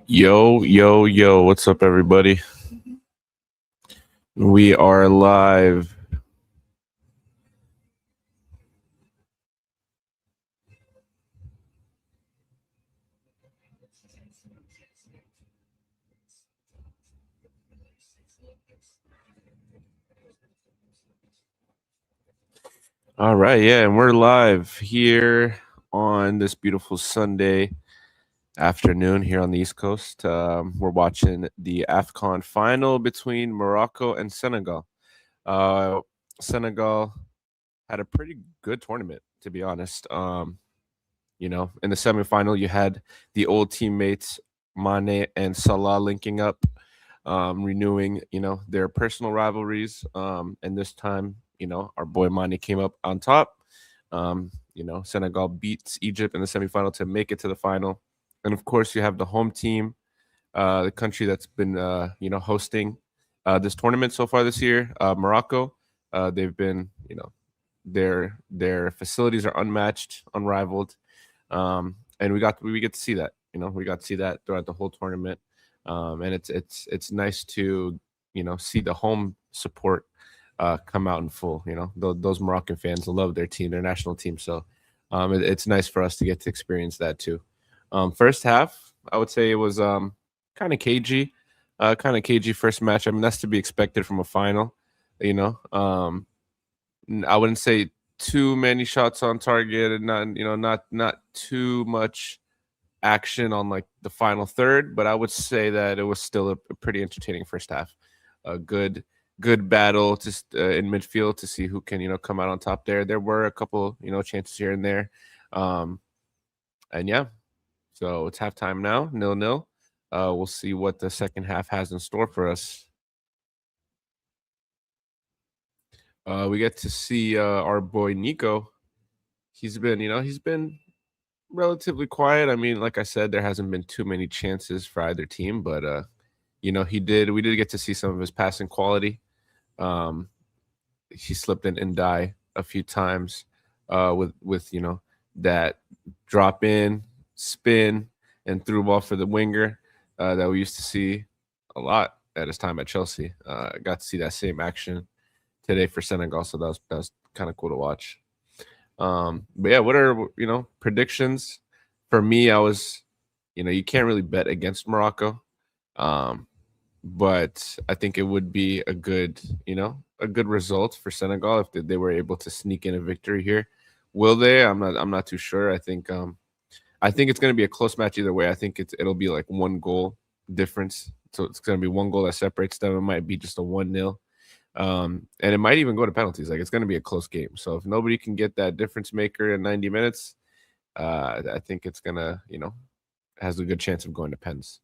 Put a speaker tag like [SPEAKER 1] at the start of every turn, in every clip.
[SPEAKER 1] Yo, yo, yo, what's up, everybody? We are live. All right, yeah, and we're live here on this beautiful Sunday afternoon here on the East Coast. We're watching the Afcon final between Morocco and Senegal. Uh, Senegal had a pretty good tournament, to be honest. In the semifinal, you had the old teammates Mane and Salah linking up, renewing, their personal rivalries. And this time, our boy Mane came up on top. Senegal beats Egypt in the semifinal to make it to the final. And of course, you have the home team, the country that's been, hosting this tournament so far this year, Morocco. They've been, their facilities are unmatched, unrivaled, and we get to see that. We got to see that throughout the whole tournament, and it's nice to see the home support come out in full. Those Moroccan fans love their team, their national team. So it's nice for us to get to experience that too. First half, I would say it was kind of cagey, first match. I mean, that's to be expected from a final. I wouldn't say too many shots on target, and not too much action on like the final third, but I would say that it was still a pretty entertaining first half. A good battle just in midfield to see who can come out on top there. There were a couple chances here and there, and yeah, so it's halftime now, 0-0. We'll see what the second half has in store for us. We get to see our boy Nico. He's been relatively quiet. I mean, like I said, there hasn't been too many chances for either team, but we did get to see some of his passing quality. He slipped in die a few times with that drop in, spin, and through ball for the winger that we used to see a lot at his time at Chelsea. Got to see that same action today for Senegal, so that was kind of cool to watch. But yeah, what are predictions? For me, I was, you can't really bet against Morocco, but I think it would be a good result for Senegal if they were able to sneak in a victory here. Will they? I'm not too sure. I think it's going to be a close match either way. I think it'll be like one goal difference, so it's going to be one goal that separates them. It might be just a 1-0. And it might even go to penalties. Like, it's going to be a close game. So if nobody can get that difference maker in 90 minutes, I think it's going to, has a good chance of going to pens.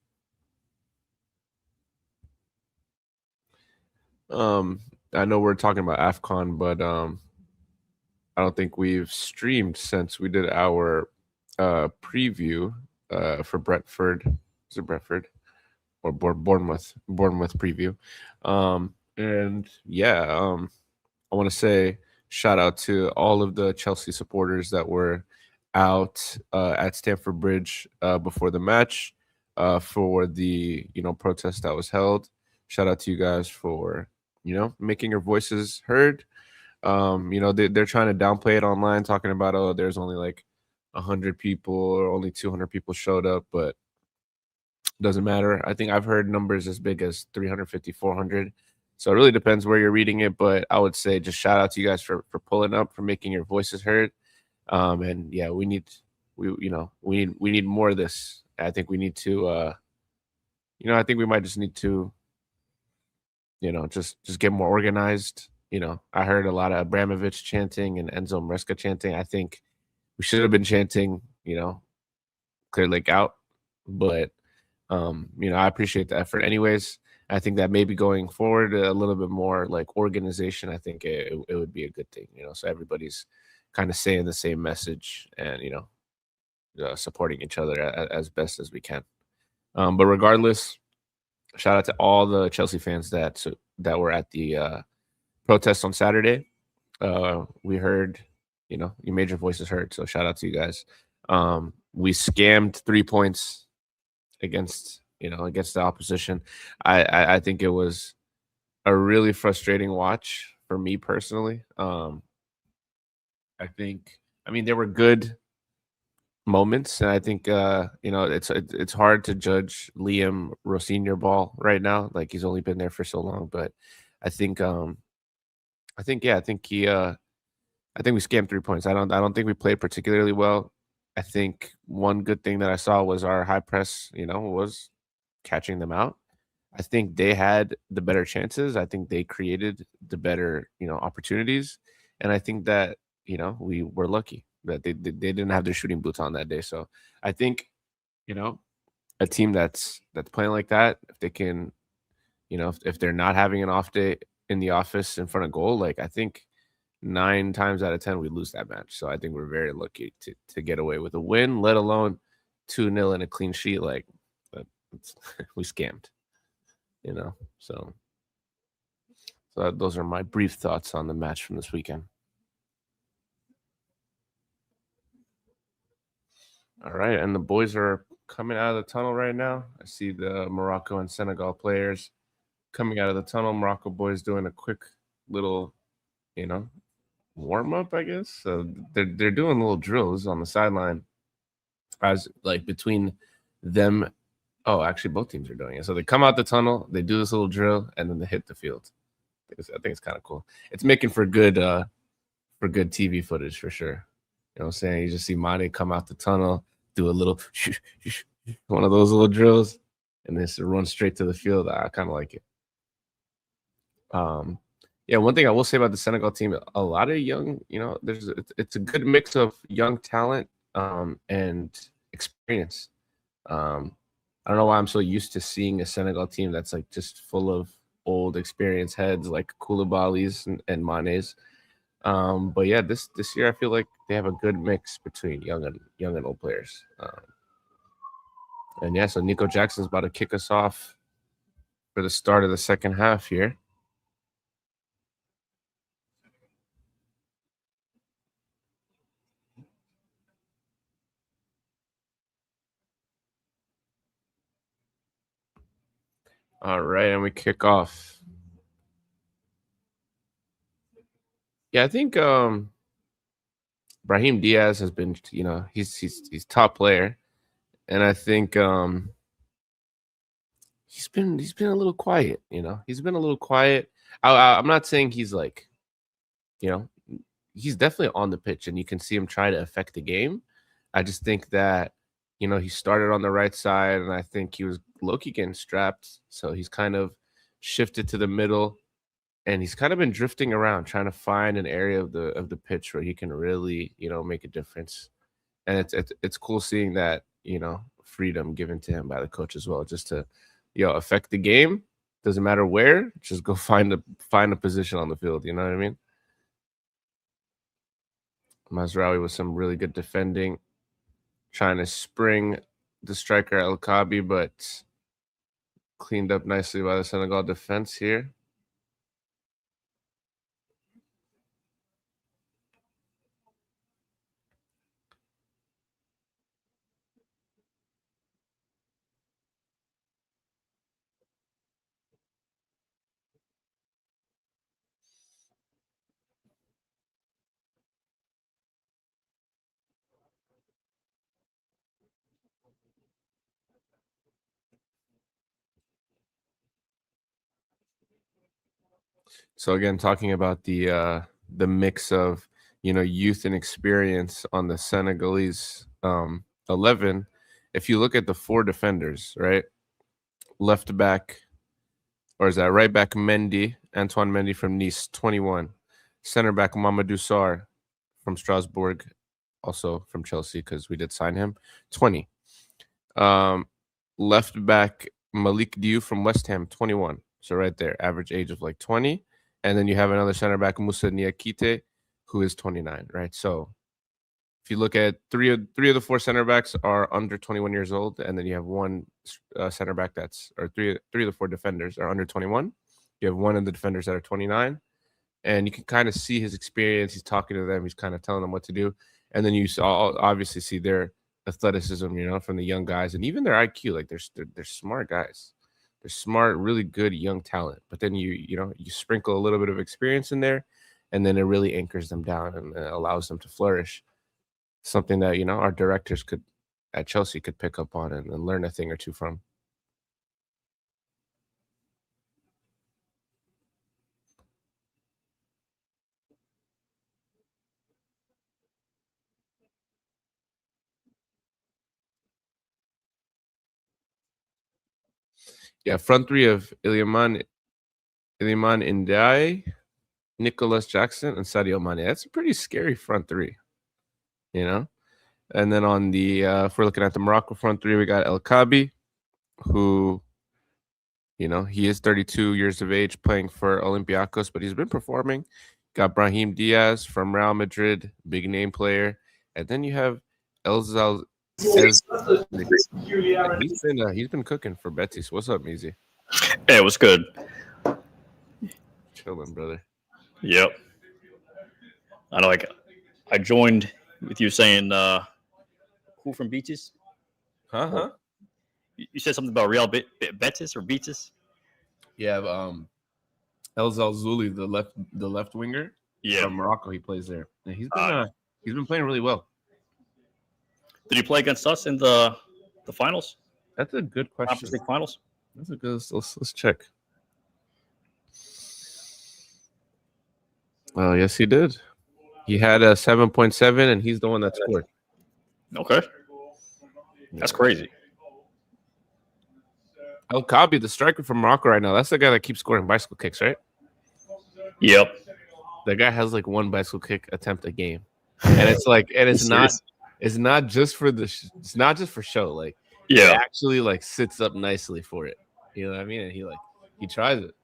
[SPEAKER 1] I know we're talking about Afcon, but I don't think we've streamed since we did our preview for Brentford. Is it Brentford or Bournemouth? Bournemouth preview. And yeah, I want to say shout out to all of the Chelsea supporters that were out at Stamford Bridge before the match for the protest that was held. Shout out to you guys for making your voices heard. They're trying to downplay it online, talking about, oh, there's only like 100 people or only 200 people showed up, but doesn't matter. I think I've heard numbers as big as 350, 400. So it really depends where you're reading it, but I would say just shout out to you guys for pulling up, for making your voices heard. And yeah, we need more of this. I think we need to I think we might just need to just get more organized. I heard a lot of Abramovich chanting and Enzo Maresca chanting. I think we should have been chanting, Clear Lake out, but I appreciate the effort anyways. I think that maybe going forward a little bit more like organization, I think it would be a good thing, so everybody's kind of saying the same message and, supporting each other as best as we can. But regardless, shout out to all the Chelsea fans that were at the protest on Saturday. We heard, you made your voices heard. So shout out to you guys. We scammed 3 points against the opposition. I think it was a really frustrating watch for me personally. I mean, there were good moments, and I think it's hard to judge Liam Rossinier ball right now. Like he's only been there for so long, but I think I think I think we scammed 3 points. I don't think we played particularly well. I think one good thing that I saw was our high press, was catching them out. I think they had the better chances. I think they created the better, opportunities. And I think that, we were lucky that they didn't have their shooting boots on that day. So I think, you know, a team that's playing like that, if they can, if they're not having an off day in the office in front of goal, like I think 9 times out of 10 we lose that match. So I think we're very lucky to get away with a win, let alone 2-0 and a clean sheet. Like it's, we scammed, you know. So those are my brief thoughts on the match from this weekend. All right, and the boys are coming out of the tunnel right now. I see the Morocco and Senegal players coming out of the tunnel. Morocco boys doing a quick little, you know, warm up, I guess. So they're doing little drills on the sideline as like between them. Oh, actually, both teams are doing it. So they come out the tunnel, they do this little drill, and then they hit the field. I think it's kind of cool. It's making for good TV footage for sure. You know what I'm saying? You just see Mane come out the tunnel, do a little one of those little drills, and then just run straight to the field. I kind of like it. Yeah, one thing I will say about the Senegal team, a lot of young, it's a good mix of young talent and experience. I don't know why I'm so used to seeing a Senegal team that's like just full of old experienced heads like Koulibaly's and Mane's. But yeah, this year I feel like they have a good mix between young and old players. And yeah, so Nico Jackson's about to kick us off for the start of the second half here. All right, and we kick off. Yeah, I think Brahim Diaz has been, he's top player, and I think he's been a little quiet. He's been a little quiet. I'm not saying he's like, you know, he's definitely on the pitch, and you can see him try to affect the game. I just think that he started on the right side, and I think he was low-key getting strapped, so he's kind of shifted to the middle, and he's kind of been drifting around trying to find an area of the pitch where he can really make a difference. And it's cool seeing that freedom given to him by the coach as well, just to affect the game. Doesn't matter where, just go find a position on the field. You know what I mean? Mazraoui with some really good defending, trying to spring the striker El Kabi, but cleaned up nicely by the Senegal defense here. So again, talking about the mix of youth and experience on the Senegalese 11. If you look at the four defenders, right, left back, or is that right back Mendy, Antoine Mendy from Nice, 21. Center back Mamadou Sarr from Strasbourg, also from Chelsea because we did sign him, 20. Left back Malik Diou from West Ham, 21. So right there, average age of like 20. And then you have another center back, Moussa Niakite, who is 29, right? So if you look at three of the four center backs are under 21 years old, and then you have one center back or three of the four defenders are under 21. You have one of the defenders that are 29, and you can kind of see his experience. He's talking to them. He's kind of telling them what to do, and then you obviously see their athleticism, from the young guys, and even their IQ. Like they're smart guys. They're smart, really good young talent. But then you sprinkle a little bit of experience in there, and then it really anchors them down and allows them to flourish. Something that our directors at Chelsea could pick up on and learn a thing or two from. Yeah, front three of Iliman Ndiaye, Nicholas Jackson, and Sadio Mane. That's a pretty scary front three, And then on the if we're looking at the Morocco front three, we got El Kabi, who he is 32 years of age, playing for Olympiacos, but he's been performing. Got Brahim Diaz from Real Madrid, big name player, and then you have Elzal. He's been cooking for Betis. What's up, Meezy?
[SPEAKER 2] Hey, it was good.
[SPEAKER 1] Chilling, brother.
[SPEAKER 2] Yep. I know. I joined with you saying who from Betis?
[SPEAKER 1] Huh?
[SPEAKER 2] You said something about Real Betis or Betis?
[SPEAKER 1] Yeah, Elzal Zuli, the left winger.
[SPEAKER 2] Yeah,
[SPEAKER 1] from Morocco. He plays there. And he's been playing really well.
[SPEAKER 2] Did he play against us in the finals?
[SPEAKER 1] That's a good question.
[SPEAKER 2] Conference League finals.
[SPEAKER 1] That's a good. Let's check. Oh, yes, he did. He had a 7.7, and he's the one that scored.
[SPEAKER 2] Okay, that's crazy.
[SPEAKER 1] El Kabi, the striker from Morocco right now, that's the guy that keeps scoring bicycle kicks, right?
[SPEAKER 2] Yep.
[SPEAKER 1] The guy has like one bicycle kick attempt a game, and it's not just for it's not just for show. Like,
[SPEAKER 2] yeah,
[SPEAKER 1] it actually like sits up nicely for it. You know what I mean? And he tries it.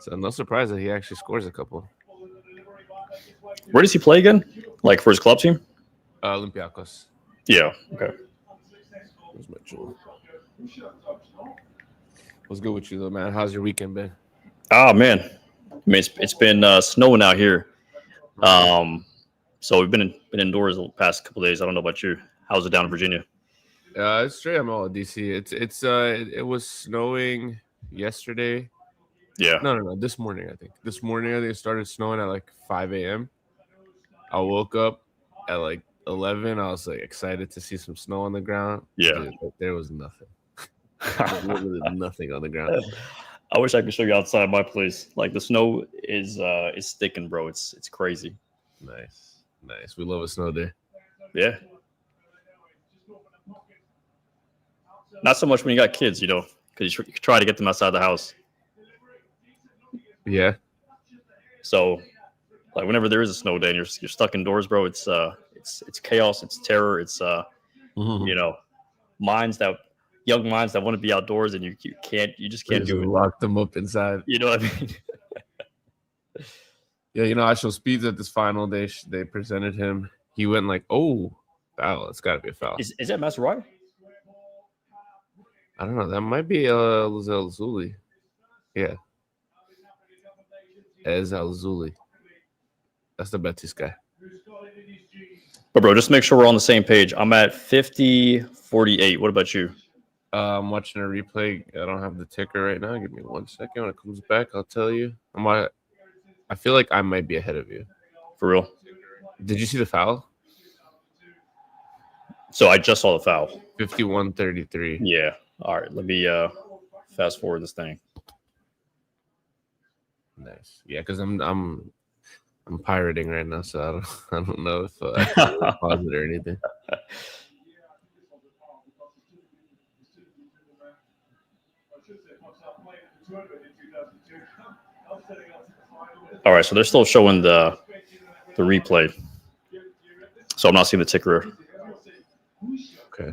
[SPEAKER 1] So no surprise that he actually scores a couple.
[SPEAKER 2] Where does he play again? Like for his club team?
[SPEAKER 1] Olympiacos.
[SPEAKER 2] Yeah. Okay.
[SPEAKER 1] Where's my jewel? What's good with you though, man? How's your weekend been?
[SPEAKER 2] Oh man, I mean it's been snowing out here. So we've been indoors the past couple of days. I don't know about you. How's it down in Virginia?
[SPEAKER 1] It's straight. I'm all at DC. It was snowing yesterday.
[SPEAKER 2] Yeah.
[SPEAKER 1] No. This morning, I think it started snowing at like 5 a.m. I woke up at like 11. I was like excited to see some snow on the ground.
[SPEAKER 2] Yeah.
[SPEAKER 1] Dude, there was nothing. Literally nothing on the ground.
[SPEAKER 2] I wish I could show you outside my place. Like the snow is sticking, bro. It's crazy.
[SPEAKER 1] Nice. We love a snow day.
[SPEAKER 2] Yeah. Not so much when you got kids, because you try to get them outside the house.
[SPEAKER 1] Yeah.
[SPEAKER 2] So, like whenever there is a snow day and you're stuck indoors, bro, it's chaos, it's terror, it's young minds that want to be outdoors and you just can't do it.
[SPEAKER 1] Lock them up inside.
[SPEAKER 2] You know what I mean?
[SPEAKER 1] Yeah, I showed Speeds at this final. They presented him. He went like, oh, foul. It's got to be a foul.
[SPEAKER 2] Is that Masrai?
[SPEAKER 1] I don't know. That might be Elzal Zuli. Yeah. Elzal Zuli. That's the Betis guy.
[SPEAKER 2] But bro, just make sure we're on the same page. I'm at 50-48. What about you?
[SPEAKER 1] I'm watching a replay. I don't have the ticker right now. Give me 1 second. When it comes back, I'll tell you. I feel like I might be ahead of you.
[SPEAKER 2] For real?
[SPEAKER 1] Did you see the foul?
[SPEAKER 2] So I just saw the foul.
[SPEAKER 1] 51-33.
[SPEAKER 2] Yeah. All right. Let me fast forward this thing.
[SPEAKER 1] Nice. Yeah, because I'm pirating right now, so I don't know if I can pause it or anything.
[SPEAKER 2] All right, so they're still showing the replay, so I'm not seeing the ticker.
[SPEAKER 1] Okay.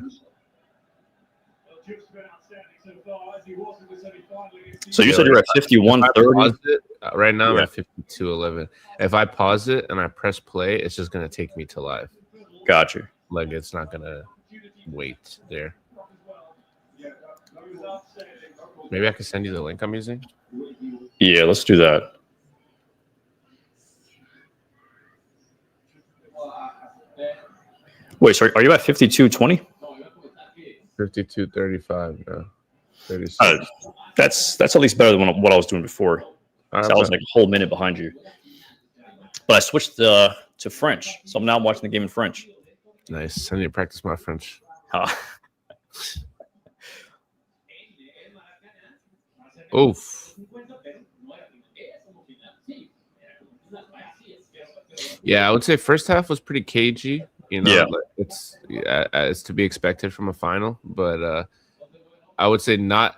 [SPEAKER 2] So you said you're at 51-30.
[SPEAKER 1] Right now I'm at 52-11. If I pause it and I press play, it's just gonna take me to live.
[SPEAKER 2] Got you.
[SPEAKER 1] Like it's not gonna wait there. Maybe I can send you the link I'm using.
[SPEAKER 2] Yeah, let's do that. Wait, sorry, are you at 52-20?
[SPEAKER 1] 52-35 now. 36.
[SPEAKER 2] That's at least better than what I was doing before. So I was like a whole minute behind you. But I switched to French, so I'm now watching the game in French.
[SPEAKER 1] Nice. I need to practice my French. Oof. Yeah, I would say first half was pretty cagey. You know, it's to be expected from a final, but I would say not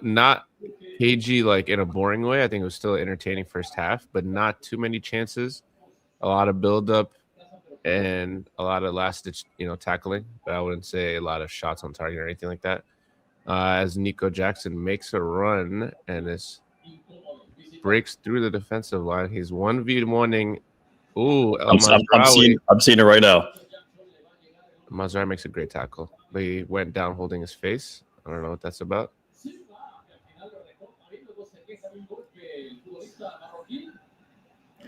[SPEAKER 1] cagey like in a boring way. I think it was still entertaining first half, but not too many chances. A lot of build-up and a lot of last-ditch, tackling. But I wouldn't say a lot of shots on target or anything like that. As Nico Jackson makes a run and breaks through the defensive line, he's 1v1ing. Ooh,
[SPEAKER 2] I'm seeing it right now.
[SPEAKER 1] Mazraoui makes a great tackle, but he went down holding his face. I don't know what that's about.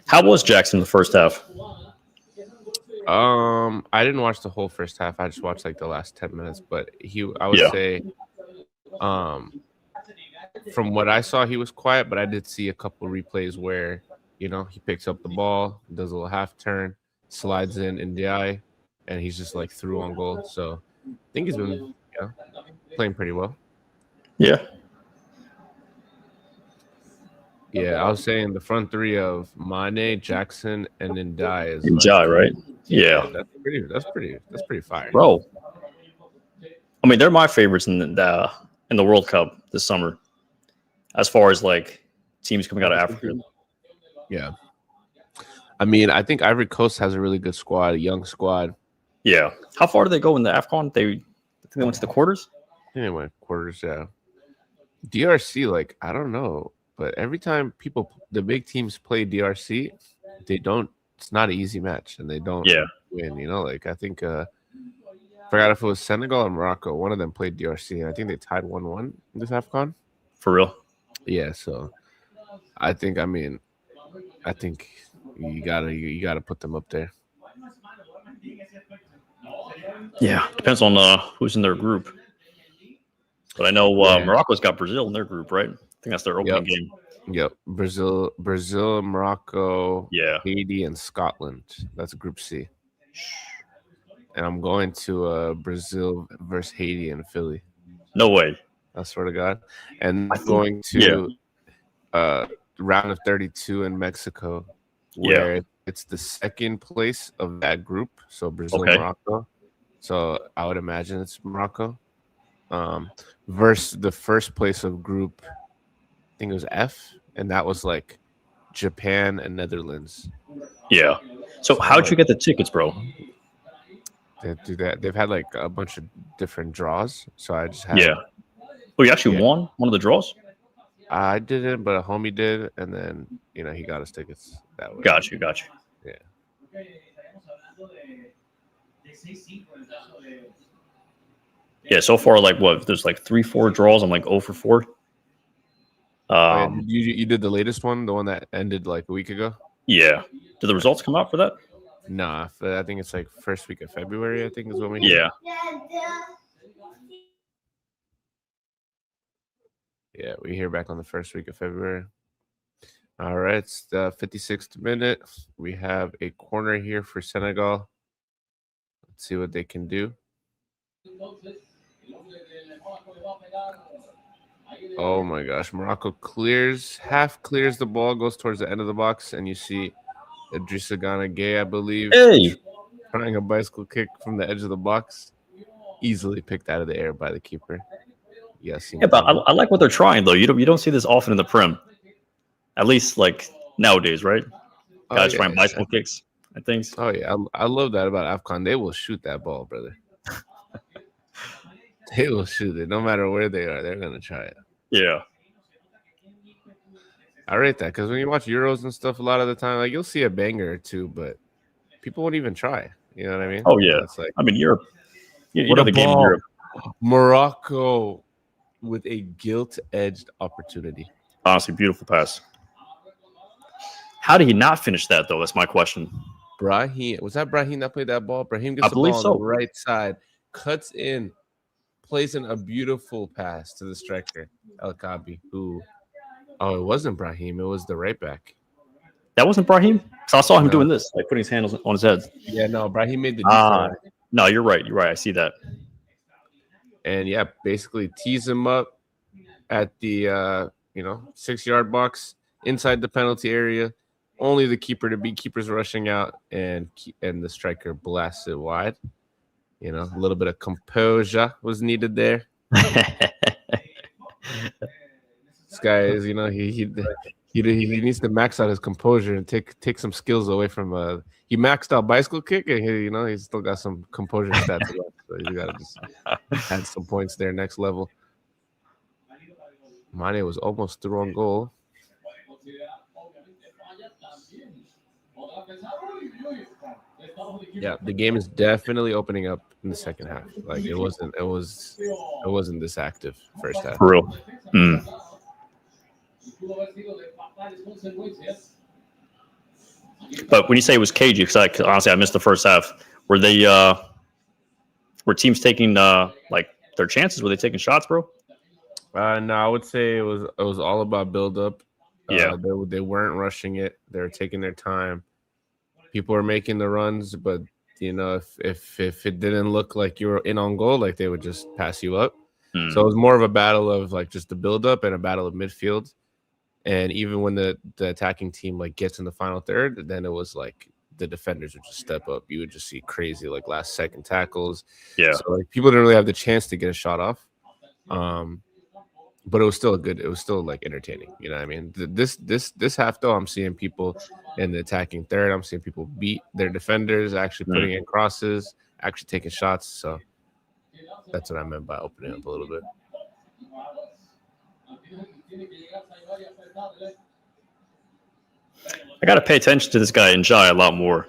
[SPEAKER 2] How was Jackson in the first half?
[SPEAKER 1] I didn't watch the whole first half. I just watched like the last 10 minutes. But I would say, from what I saw, he was quiet. But I did see a couple replays where, he picks up the ball, does a little half turn, slides in the eye, and he's just like through on goal. So I think he's been playing pretty well.
[SPEAKER 2] Yeah.
[SPEAKER 1] Yeah, I was saying the front three of Mane, Jackson, and Ndiaye is
[SPEAKER 2] Ndiaye, right? Yeah.
[SPEAKER 1] That's pretty fire,
[SPEAKER 2] bro. I mean, they're my favorites in the World Cup this summer, as far as like teams coming out of Africa.
[SPEAKER 1] Yeah, I mean, I think Ivory Coast has a really good squad, a young squad.
[SPEAKER 2] Yeah. How far do they go in the Afcon? I think they went to the quarters.
[SPEAKER 1] I think they went quarters. Yeah. DRC, like I don't know, but every time the big teams play DRC, they don't. It's not an easy match, and they don't win. Like I think forgot if it was Senegal or Morocco. One of them played DRC, and I think they tied 1-1 in this Afcon.
[SPEAKER 2] For real?
[SPEAKER 1] Yeah. So I think you gotta put them up there.
[SPEAKER 2] Yeah, depends on who's in their group. But I know Morocco's got Brazil in their group, right? I think that's their opening game.
[SPEAKER 1] Yep, Brazil, Morocco, Haiti, and Scotland. That's Group C. And I'm going to Brazil versus Haiti in Philly.
[SPEAKER 2] No way.
[SPEAKER 1] I swear to God. And going to round of 32 in Mexico, where it's the second place of that group. So Brazil, Morocco. So I would imagine it's Morocco. Versus the first place of group, I think it was F, and that was like Japan and Netherlands.
[SPEAKER 2] Yeah. So how'd you get the tickets, bro?
[SPEAKER 1] They do that. They've had like a bunch of different draws, so I just had.
[SPEAKER 2] Yeah. Oh, you actually won one of the draws?
[SPEAKER 1] I didn't, but a homie did, and then he got us tickets that way.
[SPEAKER 2] Got you.
[SPEAKER 1] Yeah.
[SPEAKER 2] Yeah, so far, like what? There's like 3-4 draws. I'm like 0 for 4.
[SPEAKER 1] You did the latest one, the one that ended like a week ago.
[SPEAKER 2] Yeah. Did the results come out for that?
[SPEAKER 1] Nah, I think it's like first week of February. I think is when we.
[SPEAKER 2] Yeah.
[SPEAKER 1] Yeah, we hear back on the first week of February. All right, it's the 56th minute. We have a corner here for Senegal. Let's see what they can do. Oh my gosh, Morocco half clears the ball, goes towards the end of the box, and you see Idrissa Gana Gueye, I believe, trying a bicycle kick from the edge of the box, easily picked out of the air by the keeper. Yes,
[SPEAKER 2] but I like what they're trying though. You don't see this often in the Prem, at least like nowadays, right? Guys trying bicycle kicks and things.
[SPEAKER 1] Oh yeah, I love that about Afcon. They will shoot that ball, brother. They will shoot it no matter where they are. They're gonna try it.
[SPEAKER 2] Yeah,
[SPEAKER 1] I rate that because when you watch Euros and stuff, a lot of the time, like you'll see a banger or two, but people won't even try. You know what I mean?
[SPEAKER 2] Oh yeah. It's like, I mean, Europe. You know the game in Europe.
[SPEAKER 1] Morocco with a gilt-edged opportunity.
[SPEAKER 2] Honestly, beautiful pass. How did he not finish that though? That's my question.
[SPEAKER 1] Brahim. Was that Brahim that played that ball? Brahim
[SPEAKER 2] I
[SPEAKER 1] gets the
[SPEAKER 2] believe
[SPEAKER 1] ball on the
[SPEAKER 2] so.
[SPEAKER 1] right side, cuts in, plays in a beautiful pass to the striker, El Kabi, who, oh, it wasn't Brahim. It was the right back.
[SPEAKER 2] That wasn't Brahim? So I saw him
[SPEAKER 1] No.
[SPEAKER 2] doing this, like putting his hand on his head.
[SPEAKER 1] Yeah, no, Brahim made the decline.
[SPEAKER 2] No, you're right. You're right. I see that.
[SPEAKER 1] And yeah, basically tees him up at the 6-yard box inside the penalty area. Only the keeper to beat. Keeper's rushing out, and the striker blasts it wide. A little bit of composure was needed there. This guy is, he needs to max out his composure and take some skills away from. He maxed out bicycle kick, and he's still got some composure stats left. So he's got to just add some points there, next level. Mane was almost through on goal. Yeah, the game is definitely opening up in the second half. Like it wasn't this active first half.
[SPEAKER 2] For real. But when you say it was cagey, because honestly I missed the first half. Were they were teams taking like their chances? Were they taking shots, bro?
[SPEAKER 1] No, I would say it was all about build up.
[SPEAKER 2] Yeah,
[SPEAKER 1] they weren't rushing it. They were taking their time. People were making the runs, but if it didn't look like you were in on goal, like they would just pass you up. So it was more of a battle of like just the build up and a battle of midfield. And even when the attacking team like gets in the final third, then it was like the defenders would just step up. You would just see crazy like last second tackles.
[SPEAKER 2] Yeah.
[SPEAKER 1] So like people didn't really have the chance to get a shot off. But it was still like entertaining. You know what I mean? This half though, I'm seeing people in the attacking third. I'm seeing people beat their defenders, actually putting in crosses, actually taking shots. So that's what I meant by opening up a little bit.
[SPEAKER 2] I got to pay attention to this guy Njai a lot more.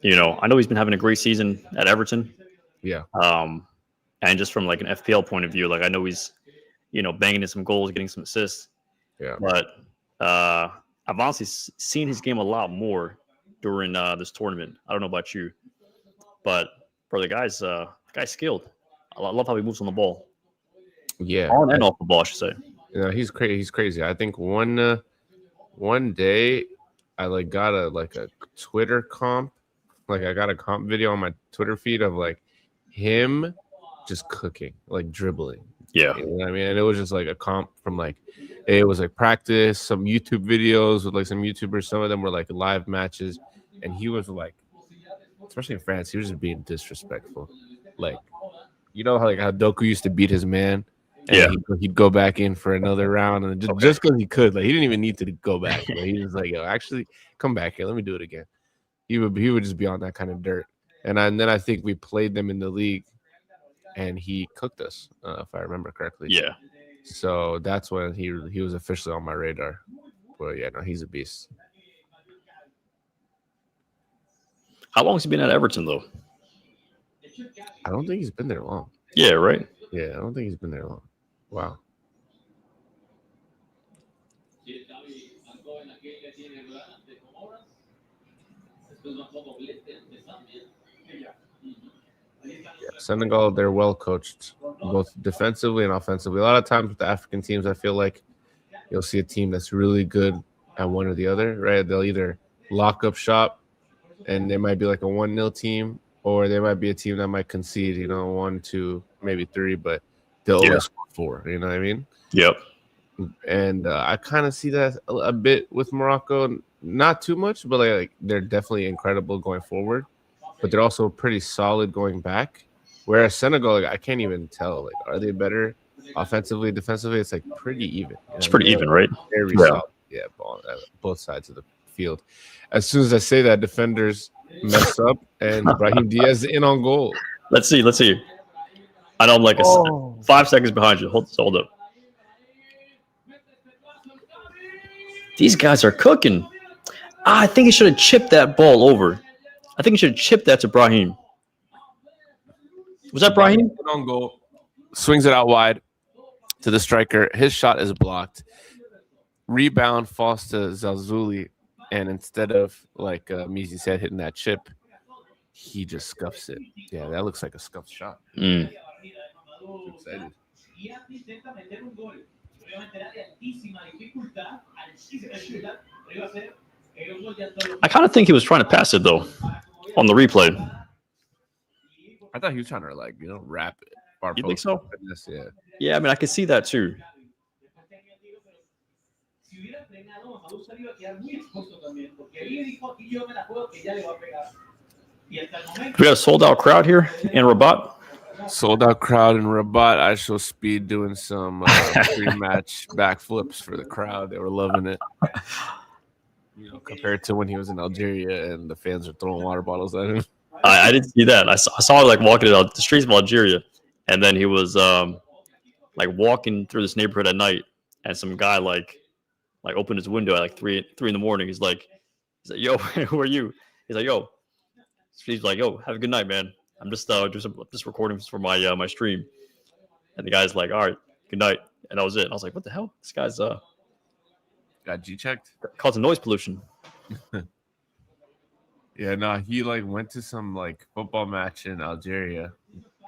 [SPEAKER 2] I know he's been having a great season at Everton.
[SPEAKER 1] Yeah.
[SPEAKER 2] And just from like an FPL point of view, like I know he's banging in some goals, getting some assists.
[SPEAKER 1] Yeah.
[SPEAKER 2] But I've honestly seen his game a lot more during this tournament. I don't know about you, but bro, the guy's skilled. I love how he moves on the ball.
[SPEAKER 1] Yeah.
[SPEAKER 2] On and off the ball, I should say.
[SPEAKER 1] Yeah, he's crazy. He's crazy. I think one day I like got a Twitter comp. Like I got a comp video on my Twitter feed of like him just cooking, like dribbling.
[SPEAKER 2] Yeah.
[SPEAKER 1] You know what I mean? And it was just like a comp from like it was like practice, some YouTube videos with like some YouTubers. Some of them were like live matches. And he was like, especially in France, he was just being disrespectful. Like, how Doku used to beat his man. And he'd go back in for another round, and just because he could, like he didn't even need to go back. But he was like, "Yo, actually, come back here. Let me do it again." He would just be on that kind of dirt. And then I think we played them in the league, and he cooked us, if I remember correctly.
[SPEAKER 2] Yeah.
[SPEAKER 1] So that's when he was officially on my radar. But yeah, no, he's a beast.
[SPEAKER 2] How long has he been at Everton though?
[SPEAKER 1] I don't think he's been there long.
[SPEAKER 2] Yeah. Right.
[SPEAKER 1] Yeah, I don't think he's been there long. Wow. Yeah, Senegal, they're well coached, both defensively and offensively. A lot of times with the African teams, I feel like you'll see a team that's really good at one or the other, right? They'll either lock up shop and they might be like a 1-0 team, or they might be a team that might concede, 1, 2, maybe 3, but they'll always score 4. You know what I mean?
[SPEAKER 2] Yep.
[SPEAKER 1] And I kind of see that a bit with Morocco. Not too much, but like they're definitely incredible going forward, but they're also pretty solid going back. Whereas Senegal, like, I can't even tell. Like, are they better offensively, defensively? It's like pretty even.
[SPEAKER 2] It's pretty even, right?
[SPEAKER 1] Very solid. Yeah, both sides of the field. As soon as I say that, defenders mess up, and Brahim Diaz in on goal.
[SPEAKER 2] Let's see. I know I'm like 5 seconds behind you. Hold up. These guys are cooking. I think he should have chipped that ball over. I think he should have chipped that to Brahim. Was that Brahim?
[SPEAKER 1] On goal. Swings it out wide to the striker. His shot is blocked. Rebound falls to Zalzuli. and instead of like Mizzi said, hitting that chip, he just scuffs it. Yeah, that looks like a scuffed shot.
[SPEAKER 2] Mm.
[SPEAKER 1] Too excited.
[SPEAKER 2] I kind of think he was trying to pass it though on the replay.
[SPEAKER 1] I thought he was trying to like wrap it. Far
[SPEAKER 2] You think
[SPEAKER 1] post
[SPEAKER 2] so?
[SPEAKER 1] fitness, yeah.
[SPEAKER 2] Yeah, I mean, I can see that too. We got a sold out crowd here in Rabat.
[SPEAKER 1] Sold out crowd in Rabat. I show speed doing some pre-match backflips for the crowd. They were loving it. Compared to when he was in Algeria and the fans were throwing water bottles at him.
[SPEAKER 2] I didn't see that. I saw like walking down the streets of Algeria, and then he was like walking through this neighborhood at night, and some guy like opened his window at like three in the morning. He's like, "Yo, who are you?" He's like, "Yo." He's like, "Yo, have a good night, man. I'm just recording for my my stream." And the guy's like, "All right, good night." And that was it. And I was like, "What the hell? This guy's
[SPEAKER 1] got G checked,
[SPEAKER 2] causing noise pollution."
[SPEAKER 1] Yeah, no, he like went to some like football match in Algeria,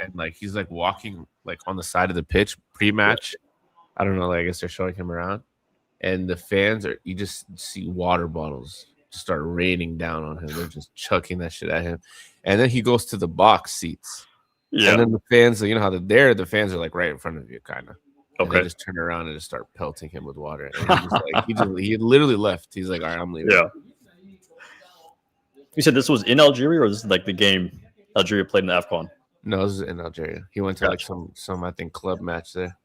[SPEAKER 1] and like he's like walking like on the side of the pitch pre-match. I don't know, like, I guess they're showing him around, and the fans you just see water bottles just start raining down on him. They're just chucking that shit at him, and then he goes to the box seats.
[SPEAKER 2] Yeah.
[SPEAKER 1] And then the fans, how they're there, the fans are like right in front of you, kind of.
[SPEAKER 2] Okay.
[SPEAKER 1] They just turn around and just start pelting him with water. And he literally left. He's like, all right, I'm leaving.
[SPEAKER 2] Yeah. You said this was in Algeria, or this is like the game Algeria played in the Afcon?
[SPEAKER 1] No, this is in Algeria. He went to like some I think club match there.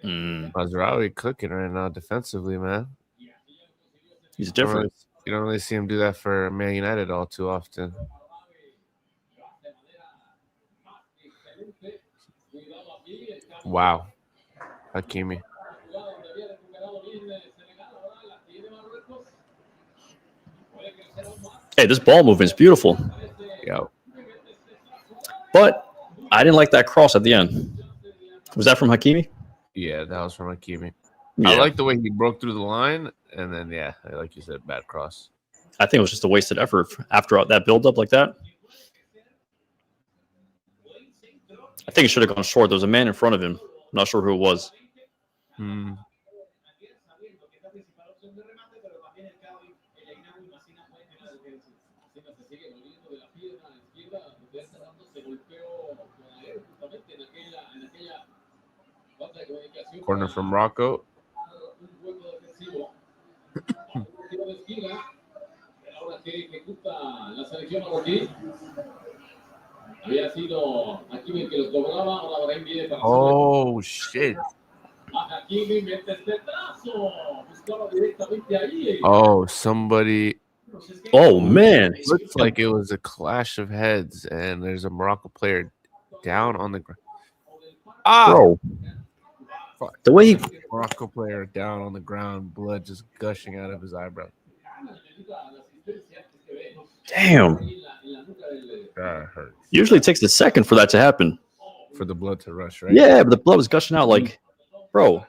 [SPEAKER 1] Mazraoui cooking right now defensively, man.
[SPEAKER 2] He's different.
[SPEAKER 1] You don't really see him do that for Man United all too often. Wow. Hakimi.
[SPEAKER 2] Hey, this ball movement is beautiful.
[SPEAKER 1] Yo.
[SPEAKER 2] But I didn't like that cross at the end. Was that from Hakimi?
[SPEAKER 1] Yeah, that was from Hakimi.
[SPEAKER 2] Yeah.
[SPEAKER 1] I like the way he broke through the line, and then, yeah, like you said, bad cross.
[SPEAKER 2] I think it was just a wasted effort after that build-up like that. I think it should have gone short. There was a man in front of him. I'm not sure who it was.
[SPEAKER 1] Corner from Morocco. Oh, shit. Oh, somebody.
[SPEAKER 2] Oh, man.
[SPEAKER 1] It looks like it was a clash of heads, and there's a Morocco player down on the ground.
[SPEAKER 2] Bro. The way
[SPEAKER 1] Morocco player down on the ground, blood just gushing out of his eyebrow.
[SPEAKER 2] Damn.
[SPEAKER 1] That hurts.
[SPEAKER 2] Usually it takes a second for that to happen.
[SPEAKER 1] For the blood to rush, right?
[SPEAKER 2] Yeah, but the blood was gushing out like, bro,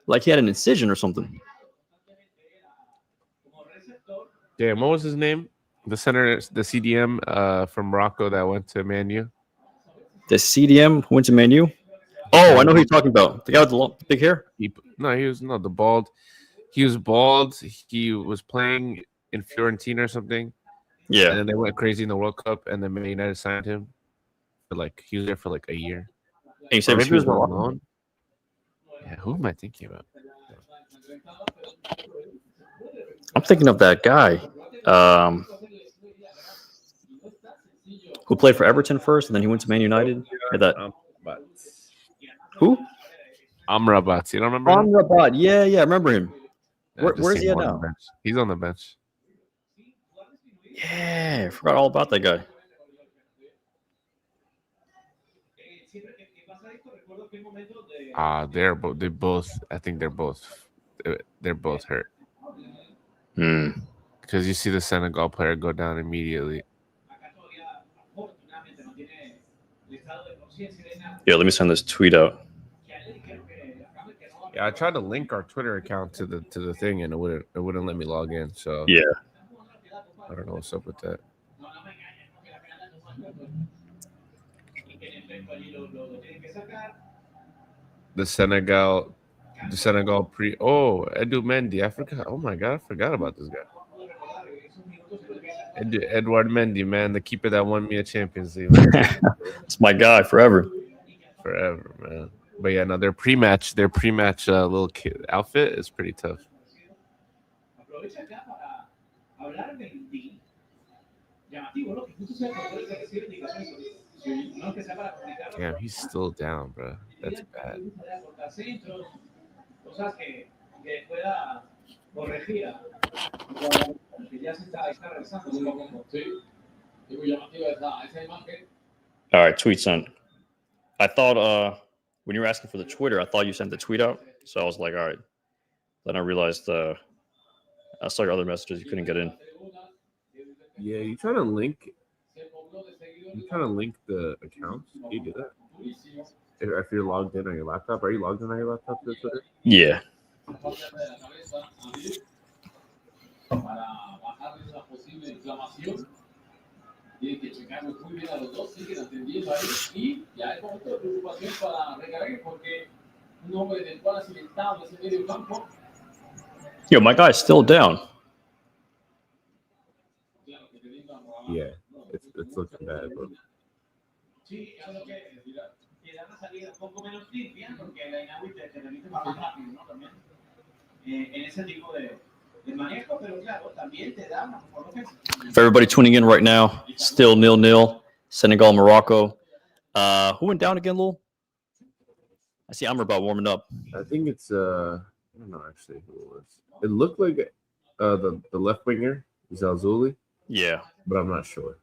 [SPEAKER 2] like he had an incision or something.
[SPEAKER 1] Damn, what was his name? The center, the CDM from Morocco that went to Man U.
[SPEAKER 2] The CDM went to Man U? Oh, I know who you're talking about. The guy with the big hair?
[SPEAKER 1] He was the bald. He was bald. He was playing in Fiorentina or something.
[SPEAKER 2] Yeah.
[SPEAKER 1] And then they went crazy in the World Cup, and then Man United signed him. He was there for like a year.
[SPEAKER 2] And you said
[SPEAKER 1] maybe he was on loan. Yeah, who am I thinking about?
[SPEAKER 2] I'm thinking of that guy who played for Everton first, and then he went to Man United. Who?
[SPEAKER 1] Amrabat. You don't remember?
[SPEAKER 2] Amrabat. Yeah, I remember him. Where's he at now?
[SPEAKER 1] He's on the bench.
[SPEAKER 2] Yeah, I forgot all about that guy.
[SPEAKER 1] They both. I think they're both hurt. Because you see the Senegal player go down immediately.
[SPEAKER 2] Yeah, let me send this tweet out.
[SPEAKER 1] Yeah, I tried to link our Twitter account to the thing, and it wouldn't let me log in. So
[SPEAKER 2] yeah,
[SPEAKER 1] I don't know what's up with that. The Senegal pre. Oh, Edu Mendy. I forgot. Oh my god, I forgot about this guy. Edward Mendy, man, the keeper that won me a Champions League, man.
[SPEAKER 2] It's my guy forever.
[SPEAKER 1] Forever, man. But yeah, no, their pre-match little kid outfit is pretty tough. Damn, he's still down, bro. That's bad.
[SPEAKER 2] All right, tweet sent. I thought when you were asking for the Twitter, I thought you sent the tweet out. So I was like, all right. Then I realized I saw your other messages. You couldn't get in.
[SPEAKER 1] Yeah, you trying to link the accounts? Can you do that? If you're logged in on your laptop, are you logged in on your laptop to Twitter?
[SPEAKER 2] Yeah. Yo, my guy's still down.
[SPEAKER 1] Yeah, it's looking bad, bro.
[SPEAKER 2] For everybody tuning in right now, still 0-0. Senegal, Morocco. Who went down again, Lil? I see Amrabat warming up.
[SPEAKER 1] I think it's I don't know actually who it was. It looked like the left winger, Zalzuli.
[SPEAKER 2] Yeah.
[SPEAKER 1] But I'm not sure.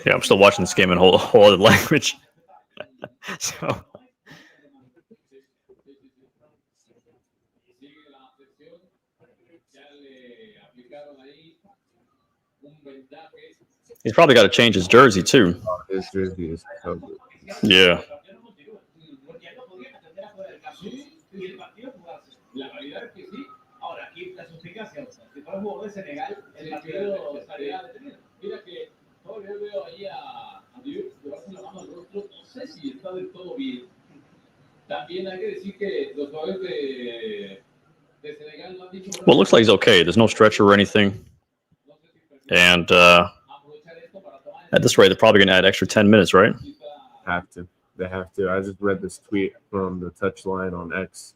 [SPEAKER 2] Yeah, I'm still watching this game in whole other language. So. He's probably got to change his jersey too.
[SPEAKER 1] Oh, his jersey is covered.
[SPEAKER 2] Yeah. Well, it looks like he's okay. There's no stretcher or anything. And at this rate, they're probably going to add extra 10 minutes, right?
[SPEAKER 1] They have to. I just read this tweet from the touchline on X.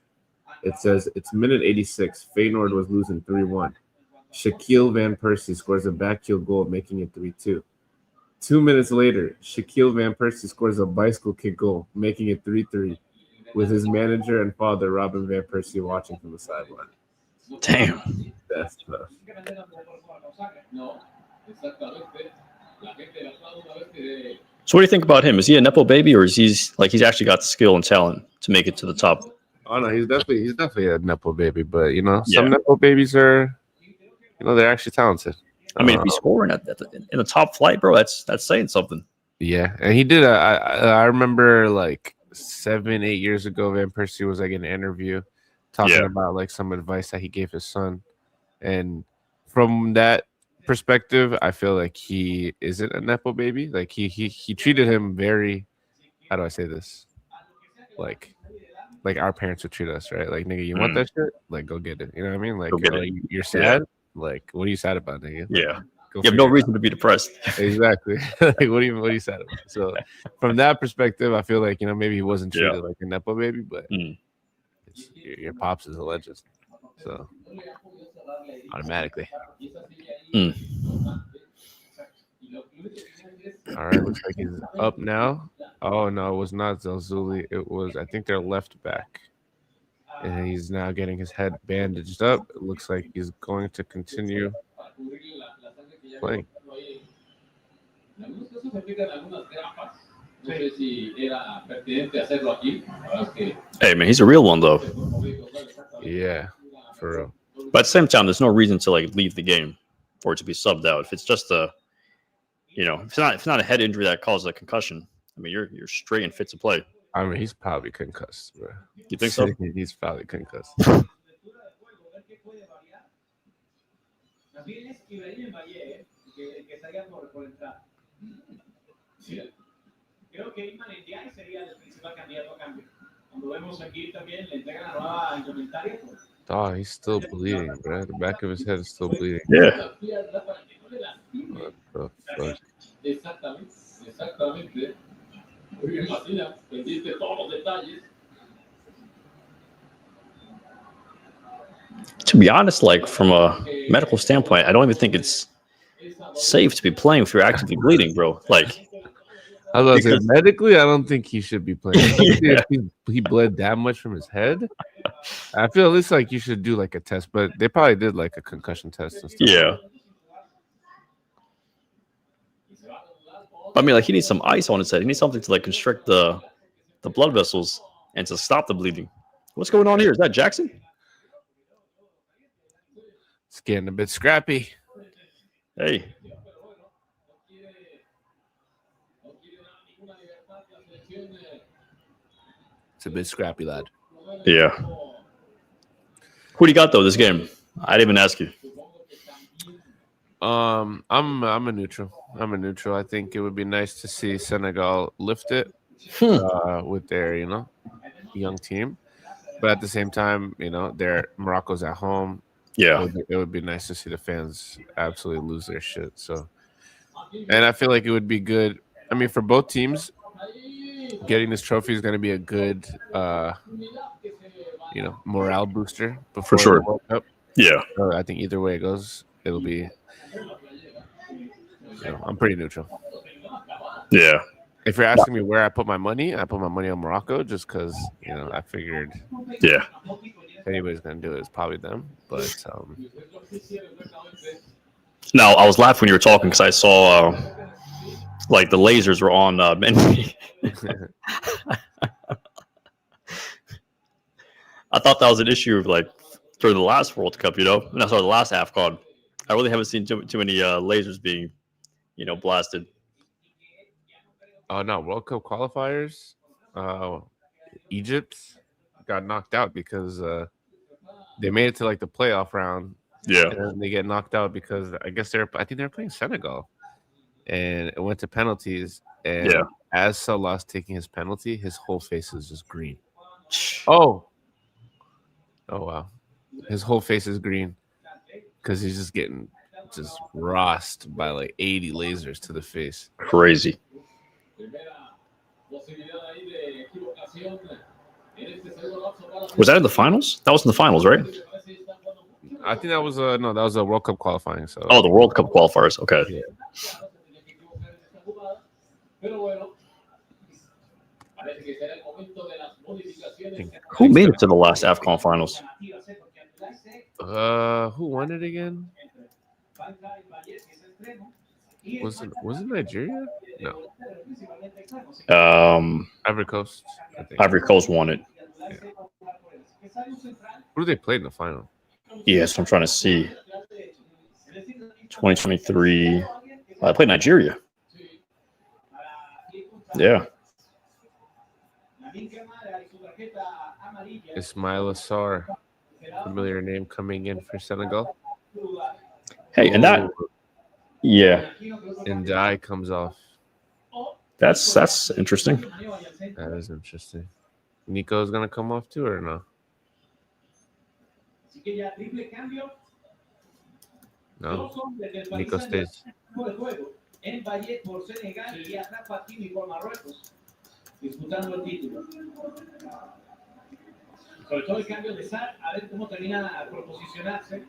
[SPEAKER 1] It says, it's minute 86. Feyenoord was losing 3-1. Shaquille Van Persie scores a backheel goal, making it 3-2. 2 minutes later, Shaquille Van Persie scores a bicycle kick goal, making it 3-3, with his manager and father, Robin Van Persie, watching from the sideline.
[SPEAKER 2] Damn.
[SPEAKER 1] That's tough.
[SPEAKER 2] So what do you think about him? Is he a Nepo baby, or is he's actually got the skill and talent to make it to the top?
[SPEAKER 1] Oh no, he's definitely a Nepo baby, but some Nepo babies are, they're actually talented.
[SPEAKER 2] I mean, if he's scoring in the top flight, bro, that's saying something.
[SPEAKER 1] Yeah, and he did. I remember like 7-8 years ago, Van Persie was like in an interview talking about like some advice that he gave his son, and from that perspective, I feel like he isn't a Nepo baby. Like he treated him very, how do I say this? Like our parents would treat us, right? Like, nigga, you want that shit? Like, go get it. You know what I mean? Like, you're sad. Yeah. Like, what are you sad about, nigga?
[SPEAKER 2] Yeah. You have no reason to be depressed.
[SPEAKER 1] Exactly. Like, what are you sad about? So, from that perspective, I feel like, maybe he wasn't treated like a Nepo baby, but your pops is a legend. So, automatically. All right, looks like he's up now. Oh, no, it was not Zalzuli. It was, I think, their left back. And he's now getting his head bandaged up. It looks like he's going to continue playing.
[SPEAKER 2] Hey, man, he's a real one, though.
[SPEAKER 1] Yeah, for real.
[SPEAKER 2] But at the same time, there's no reason to leave the game or to be subbed out. If it's just if it's not a head injury that causes a concussion, I mean, you're straight and fit to play.
[SPEAKER 1] I mean, he's probably concussed, bro.
[SPEAKER 2] You think so?
[SPEAKER 1] He's probably concussed. Oh, he's still bleeding, bro. The back of his head is still bleeding.
[SPEAKER 2] Yeah.
[SPEAKER 1] What the fuck?
[SPEAKER 2] To be honest, like from a medical standpoint, I don't even think it's safe to be playing if you're actively bleeding, bro. Like,
[SPEAKER 1] I was about to say,
[SPEAKER 2] because
[SPEAKER 1] medically, I don't think he should be playing, especially
[SPEAKER 2] yeah,
[SPEAKER 1] if he bled that much from his head. I feel at least like you should do like a test, but they probably did like a concussion test and stuff.
[SPEAKER 2] yeah. I mean, like he needs some ice on his head. He needs something to like constrict the blood vessels and to stop the bleeding. What's going on here? Is that Jackson?
[SPEAKER 1] It's getting a bit scrappy.
[SPEAKER 2] Hey,
[SPEAKER 1] It's a bit scrappy, lad.
[SPEAKER 2] yeah. Who do you got though this game? I didn't even ask you.
[SPEAKER 1] I'm a neutral. I'm a neutral. I think it would be nice to see Senegal lift it with their young team, but at the same time, their Morocco's at home.
[SPEAKER 2] Yeah,
[SPEAKER 1] It would be nice to see the fans absolutely lose their shit. So, and I feel like it would be good. I mean, for both teams, getting this trophy is going to be a good, morale booster before
[SPEAKER 2] sure.
[SPEAKER 1] the World Cup.
[SPEAKER 2] yeah,
[SPEAKER 1] I think either way it goes, it'll be. I'm pretty neutral.
[SPEAKER 2] yeah.
[SPEAKER 1] If you're asking me where I put my money on Morocco just because I figured
[SPEAKER 2] Yeah.
[SPEAKER 1] if anybody's gonna do it, it's probably them. But
[SPEAKER 2] Now I was laughing when you were talking because I saw like the lasers were on Mendy. I thought that was an issue like for the last World Cup, and I saw the last Afcon. I really haven't seen too many lasers being, blasted.
[SPEAKER 1] oh no, World Cup qualifiers, Egypt got knocked out because they made it to like the playoff round.
[SPEAKER 2] Yeah.
[SPEAKER 1] And then they get knocked out because I think they were playing Senegal, and it went to penalties. And
[SPEAKER 2] Yeah.
[SPEAKER 1] as Salah's taking his penalty, his whole face is just green. Oh wow, his whole face is green because he's just getting rossed by like 80 lasers to the face.
[SPEAKER 2] Crazy. Was that in the finals? That was in the finals, right?
[SPEAKER 1] I think that was that was a World Cup qualifying. So
[SPEAKER 2] Oh, the World Cup qualifiers. Okay.
[SPEAKER 1] yeah.
[SPEAKER 2] Who made it to the last Afcon finals?
[SPEAKER 1] Who won it again? Was it Nigeria? No, Ivory Coast. I think.
[SPEAKER 2] Ivory Coast won it.
[SPEAKER 1] Yeah. Who do they play in the final?
[SPEAKER 2] Yes, I'm trying to see. 2023. I played Nigeria. Yeah.
[SPEAKER 1] Ismail Assar, familiar name coming in for Senegal.
[SPEAKER 2] Hey, and that, yeah,
[SPEAKER 1] And Dye comes off.
[SPEAKER 2] that's interesting.
[SPEAKER 1] That is interesting. Nico is gonna come off too, or no? No, Nico stays.
[SPEAKER 3] Disputando el título. Sobre todo el cambio de Sar, a ver cómo termina por posicionarse.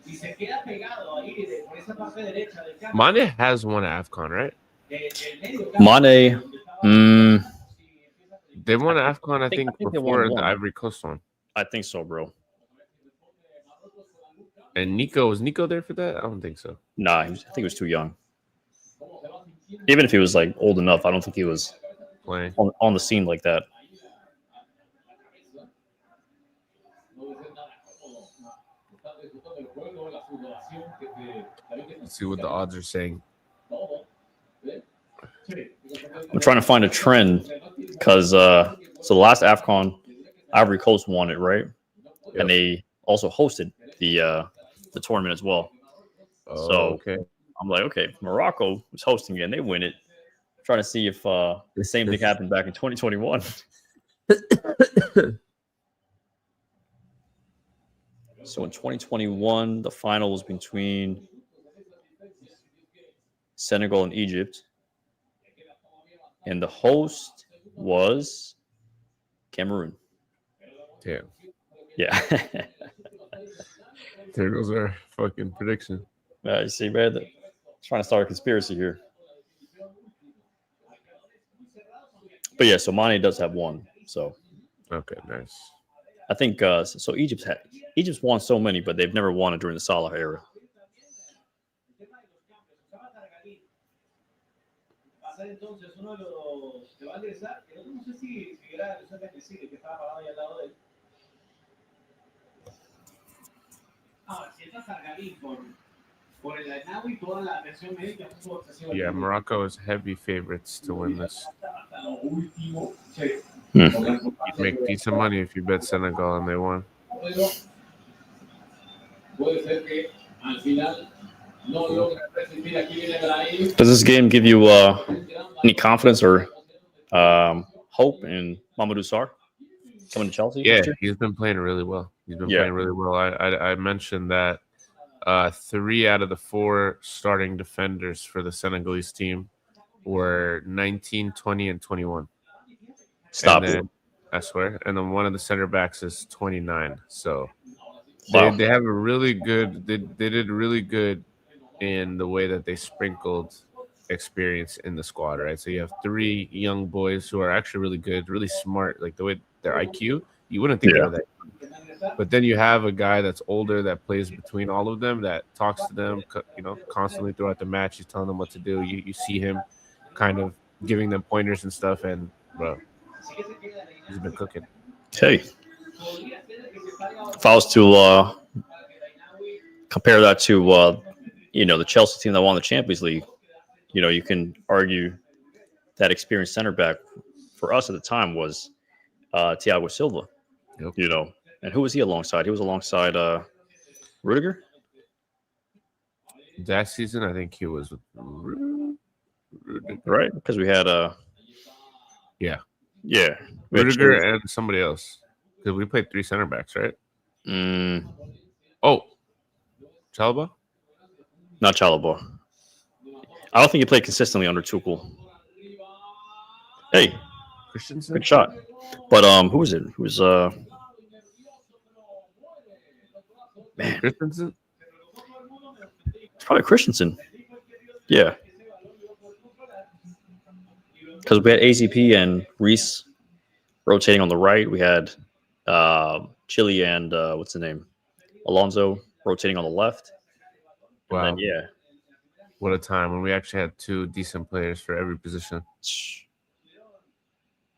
[SPEAKER 3] Si se queda pegado ahí por esa parte derecha del campo.
[SPEAKER 1] Mane has won Afcon, right?
[SPEAKER 2] Mane,
[SPEAKER 1] They won Afcon, I think
[SPEAKER 2] they
[SPEAKER 1] before
[SPEAKER 2] won
[SPEAKER 1] the
[SPEAKER 2] one.
[SPEAKER 1] Ivory Coast one.
[SPEAKER 2] I think so, bro.
[SPEAKER 1] And was Nico there for that? I don't think so.
[SPEAKER 2] Nah, I think he was too young. Even if he was like old enough, I don't think he was
[SPEAKER 1] Playing.
[SPEAKER 2] on the scene like that.
[SPEAKER 1] Let's see what the odds are saying.
[SPEAKER 2] I'm trying to find a trend because so the last Afcon, Ivory Coast won it, right?
[SPEAKER 1] Yep.
[SPEAKER 2] And they also hosted the tournament as well.
[SPEAKER 1] Oh,
[SPEAKER 2] So
[SPEAKER 1] okay.
[SPEAKER 2] I'm like, okay, Morocco was hosting it and they win it. Trying to see if the same thing happened back in 2021. So in 2021, the final was between Senegal and Egypt, and the host was Cameroon.
[SPEAKER 1] Damn.
[SPEAKER 2] Yeah.
[SPEAKER 1] There goes our fucking prediction.
[SPEAKER 2] You see, man, trying to start a conspiracy here. But yeah, so Mane does have one. So
[SPEAKER 1] Okay, nice.
[SPEAKER 2] I think so. Egypt's won so many, but they've never won it during the Salah era.
[SPEAKER 3] Pasar entonces uno de los que va a ingresar, el otro no sé si era José Cecilio, que estaba parado ahí al lado de él. Ahora, si entra Sargarín por el Ainawi y toda la versión médica,
[SPEAKER 1] Yeah, Morocco is heavy favorites to win this.
[SPEAKER 3] hasta lo último, sí.
[SPEAKER 1] You'd make decent money if you bet Senegal and they won.
[SPEAKER 3] Puede ser que al final no logre resistir. Aquí viene Brahim.
[SPEAKER 2] Does this game give you any confidence or hope in Mamadou Sarr coming to Chelsea?
[SPEAKER 1] Yeah,
[SPEAKER 2] next year?
[SPEAKER 1] he's been playing really well. He's been
[SPEAKER 2] Yeah.
[SPEAKER 1] playing really well. I mentioned that 3 out of the 4 starting defenders for the Senegalese team were 19, 20, and 21.
[SPEAKER 2] Stop
[SPEAKER 1] And
[SPEAKER 2] it.
[SPEAKER 1] then, I swear. And then one of the center backs is 29. So
[SPEAKER 2] Wow.
[SPEAKER 1] they have a really good they did really good in the way that they sprinkled experience in the squad, right? So you have 3 young boys who are actually really good, really smart, like the way their IQ, you wouldn't think they
[SPEAKER 2] Yeah.
[SPEAKER 1] were that. But then you have a guy that's older that plays between all of them, that talks to them, constantly throughout the match. He's telling them what to do. You see him kind of giving them pointers and stuff, and bro, he's been cooking.
[SPEAKER 2] Hey, if I was to compare that to the Chelsea team that won the Champions League, you can argue that experienced center back for us at the time was Thiago Silva.
[SPEAKER 1] Yep.
[SPEAKER 2] And who was he alongside? He was alongside Rudiger.
[SPEAKER 1] That season, I think he was with
[SPEAKER 2] Right? Because we had
[SPEAKER 1] Yeah.
[SPEAKER 2] we had
[SPEAKER 1] Rudiger
[SPEAKER 2] Chile.
[SPEAKER 1] and somebody else. Because we played 3 center backs, right?
[SPEAKER 2] Mm,
[SPEAKER 1] Oh, Chalaba?
[SPEAKER 2] not Chalobah. I don't think he played consistently under Tuchel. Hey,
[SPEAKER 1] Christensen?
[SPEAKER 2] good shot. But who was it? Who was man?
[SPEAKER 1] Christensen?
[SPEAKER 2] It's probably Christensen. Yeah. Because we had AZP and Reese rotating on the right. We had Chile and what's the name? Alonso rotating on the left. And
[SPEAKER 1] Wow.
[SPEAKER 2] then, yeah.
[SPEAKER 1] What a time when we actually had 2 decent players for every position.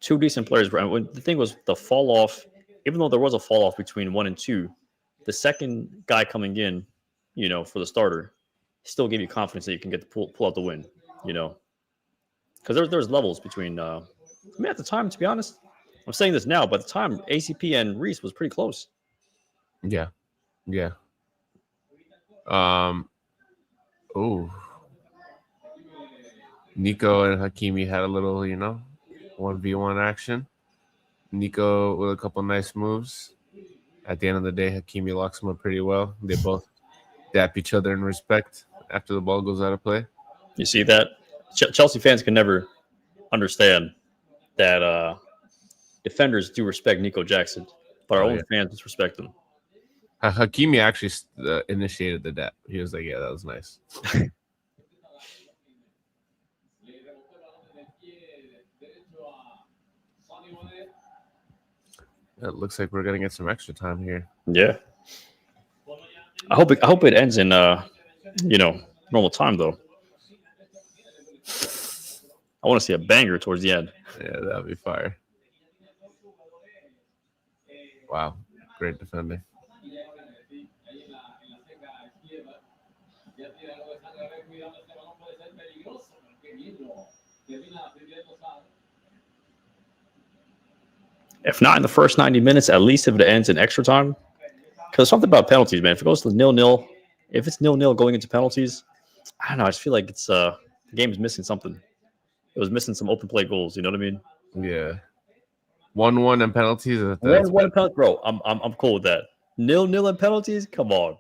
[SPEAKER 2] 2 decent players. The thing was the fall off, even though there was a fall off between 1 and 2, the second guy coming in, for the starter, still gave you confidence that you can get the pull out the win, because there's levels between. At the time, to be honest, I'm saying this now, but at the time, ACP and Reese was pretty close.
[SPEAKER 1] Yeah. Oh. Nico and Hakimi had a little, 1v1 action. Nico with a couple nice moves. At the end of the day, Hakimi locks him up pretty well. They both dap each other in respect after the ball goes out of play.
[SPEAKER 2] You see that? Chelsea fans can never understand that defenders do respect Nico Jackson, but our own fans disrespect him.
[SPEAKER 1] Hakimi actually initiated the dap. He was like, yeah, that was nice. It looks like we're gonna get some extra time here.
[SPEAKER 2] Yeah. I hope it ends in normal time though. I want to see a banger towards the end.
[SPEAKER 1] Yeah, that'd be fire. Wow, great defending.
[SPEAKER 2] If not in the first 90 minutes, at least if it ends in extra time. Because something about penalties, man. If it goes to 0-0, if it's 0-0 going into penalties, I don't know. I just feel like it's the game is missing something. It was missing some open play goals. You know what I mean?
[SPEAKER 1] Yeah. 1-1 and penalties. That's
[SPEAKER 2] 1-1 penalty, bro. I'm cool with that. 0-0 and penalties. Come on.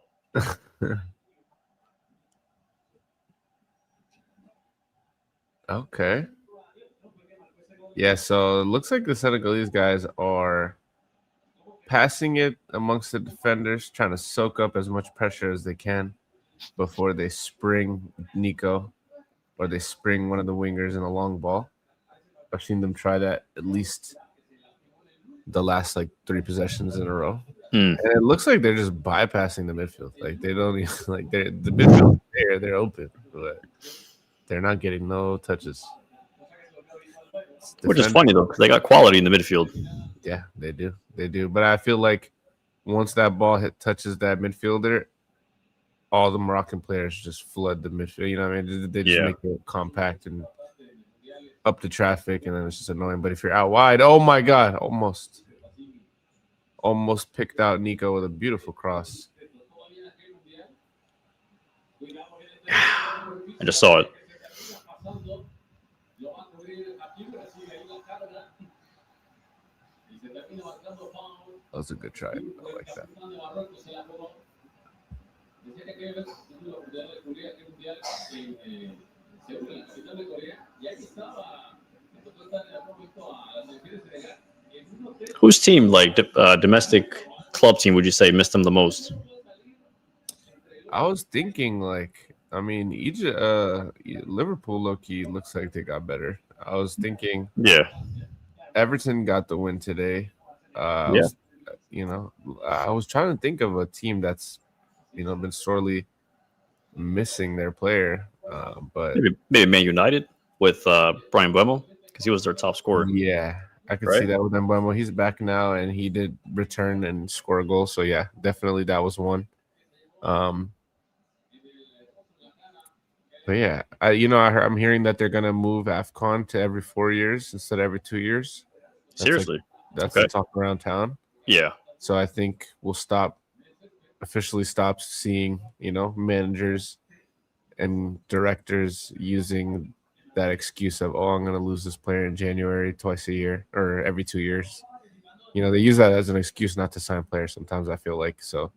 [SPEAKER 1] Okay. Yeah, so it looks like the Senegalese guys are passing it amongst the defenders, trying to soak up as much pressure as they can before they spring Nico or they spring one of the wingers in a long ball. I've seen them try that at least the last like 3 possessions in a row. And it looks like they're just bypassing the midfield. Like they don't even like the midfield they're open, but they're not getting no touches.
[SPEAKER 2] Which is funny though, because they got quality in the midfield.
[SPEAKER 1] Yeah, they do. They do. But I feel like once that ball touches that midfielder, all the Moroccan players just flood the midfield. You know what I mean? They just make it compact and up the traffic, and then it's just annoying. But if you're out wide, oh my God, almost picked out Nico with a beautiful cross.
[SPEAKER 2] I just saw it.
[SPEAKER 1] That was a good try. I like that.
[SPEAKER 2] Whose team, like domestic club team, would you say missed them the most?
[SPEAKER 1] I was thinking, like, I mean, Egypt, Liverpool, low-key looks like they got better. I was thinking, Everton got the win today. I was trying to think of a team that's, been sorely missing their player, but
[SPEAKER 2] maybe Man United with Brian Buemo because he was their top scorer.
[SPEAKER 1] Yeah, I can see that with Mbeumo. He's back now, and he did return and score a goal. So yeah, definitely that was one. But yeah, I'm hearing that they're gonna move Afcon to every 4 years instead of every 2 years.
[SPEAKER 2] Seriously,
[SPEAKER 1] that's the talk around town.
[SPEAKER 2] Yeah.
[SPEAKER 1] So I think we'll officially stop seeing, managers and directors using that excuse of, I'm going to lose this player in January twice a year or every 2 years. They use that as an excuse not to sign players sometimes, I feel like. So,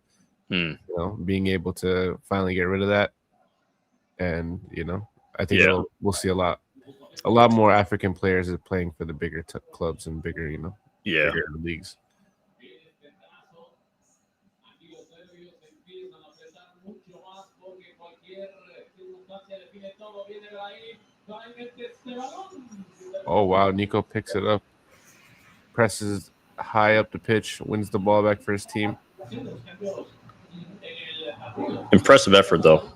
[SPEAKER 1] being able to finally get rid of that. And, I think we'll see a lot more African players playing for the bigger clubs and bigger, bigger leagues. Oh, wow. Nico picks it up, presses high up the pitch, wins the ball back for his team.
[SPEAKER 2] Impressive effort, though.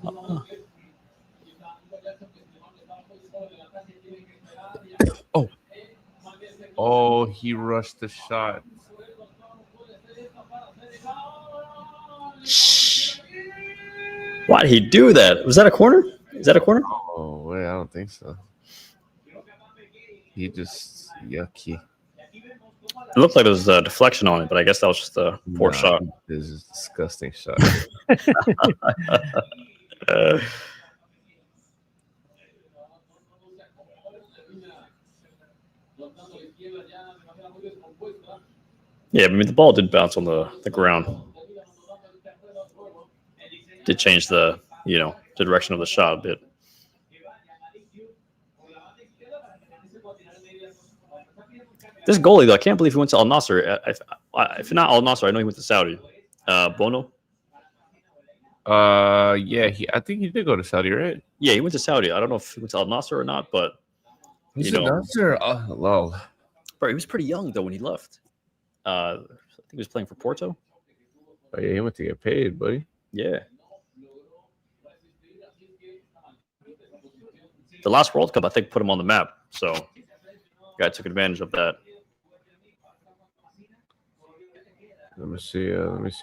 [SPEAKER 1] Oh, he rushed the shot.
[SPEAKER 2] Why did he do that? Was that a corner? Is that a corner?
[SPEAKER 1] Oh, wait, I don't think so. He just yucky.
[SPEAKER 2] It looked like there was a deflection on it, but I guess that was just a poor shot.
[SPEAKER 1] This is a disgusting shot.
[SPEAKER 2] Yeah, I mean, the ball did bounce on the ground. Did change the direction of the shot a bit. This goalie, though, I can't believe he went to Al Nassr. If not Al Nassr, I know he went to Saudi. Bono?
[SPEAKER 1] Yeah, I think he did go to Saudi, right?
[SPEAKER 2] Yeah, he went to Saudi. I don't know if he went to Al Nassr or not, but
[SPEAKER 1] Al Nassr. Oh, lol.
[SPEAKER 2] Bro, he was pretty young though when he left. I think he was playing for Porto.
[SPEAKER 1] Oh yeah, he went to get paid, buddy.
[SPEAKER 2] Yeah. The last World Cup, I think, put him on the map. So, guy took advantage of that.
[SPEAKER 1] Let me see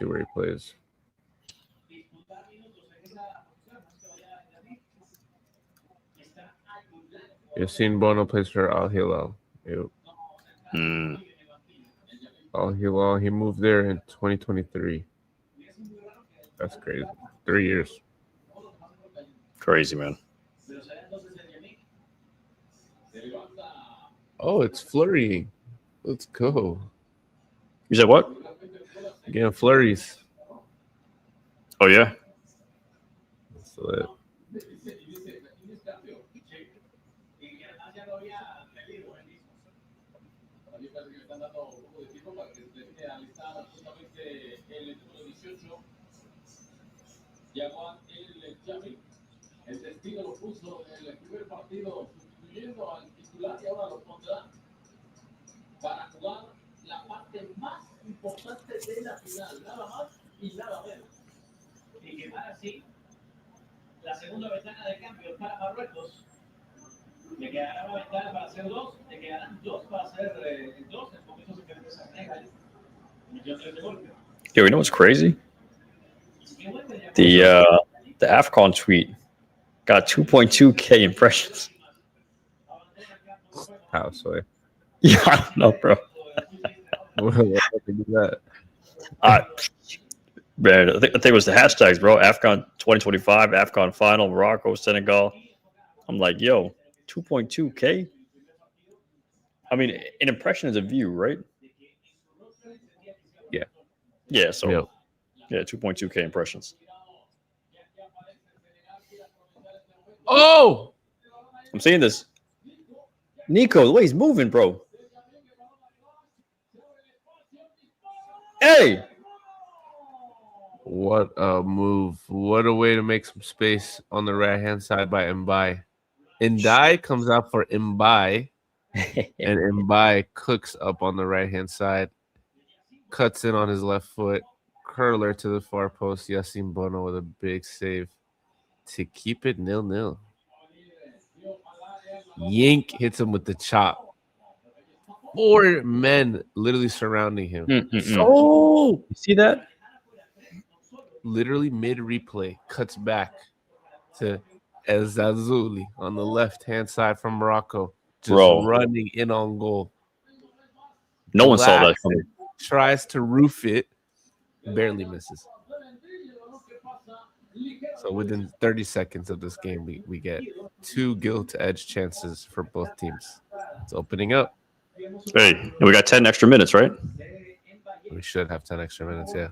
[SPEAKER 1] where he plays. You've seen Bono plays for Al Hilal. Yep. He moved there in 2023. That's crazy. 3 years.
[SPEAKER 2] Crazy, man.
[SPEAKER 1] Oh, it's flurrying. Let's go.
[SPEAKER 2] You said what?
[SPEAKER 1] Getting flurries.
[SPEAKER 2] Oh yeah.
[SPEAKER 1] So that,
[SPEAKER 3] El destino lo puso en el primer partido sustituyendo al titular y ahora lo pondrá para jugar la parte más importante de la final, nada más y nada menos. Y quemar así la segunda ventana de cambio para Marruecos. Le quedará una ventana para hacer dos, le quedarán dos para hacer dos, en comienzos se quedan de Senegal.
[SPEAKER 2] Yo, you know what's crazy? The Afcon tweet got 2.2K impressions.
[SPEAKER 1] how so?
[SPEAKER 2] Yeah, I don't know, bro.
[SPEAKER 1] What happened to that?
[SPEAKER 2] Man, I think it was the hashtags, bro. Afcon 2025, Afcon final, Morocco, Senegal. I'm like, yo, 2.2K? I mean, an impression is a view, right?
[SPEAKER 1] Yeah.
[SPEAKER 2] Yeah, so
[SPEAKER 1] Yep.
[SPEAKER 2] yeah, 2.2K impressions.
[SPEAKER 1] Oh,
[SPEAKER 2] I'm seeing this. Nico, the way he's moving, bro. Hey!
[SPEAKER 1] what a move. What a way to make some space on the right-hand side by Mbai. Ndai comes out for Mbai, and Mbai cooks up on the right-hand side. Cuts in on his left foot. Curler to the far post. Yassin Bono with a big save to keep it 0-0. Yank hits him with the chop. 4 men literally surrounding him.
[SPEAKER 2] So, you see that?
[SPEAKER 1] Literally mid replay cuts back to El Zazuli on the left-hand side from Morocco, just
[SPEAKER 2] Bro.
[SPEAKER 1] running in on goal.
[SPEAKER 2] No one saw that
[SPEAKER 1] Blacks
[SPEAKER 2] coming.
[SPEAKER 1] tries to roof it, barely misses. So within 30 seconds of this game, we get 2 gilt-edge chances for both teams. It's opening up.
[SPEAKER 2] Hey, and we got 10 extra minutes, right?
[SPEAKER 1] We should have 10 extra minutes, yeah.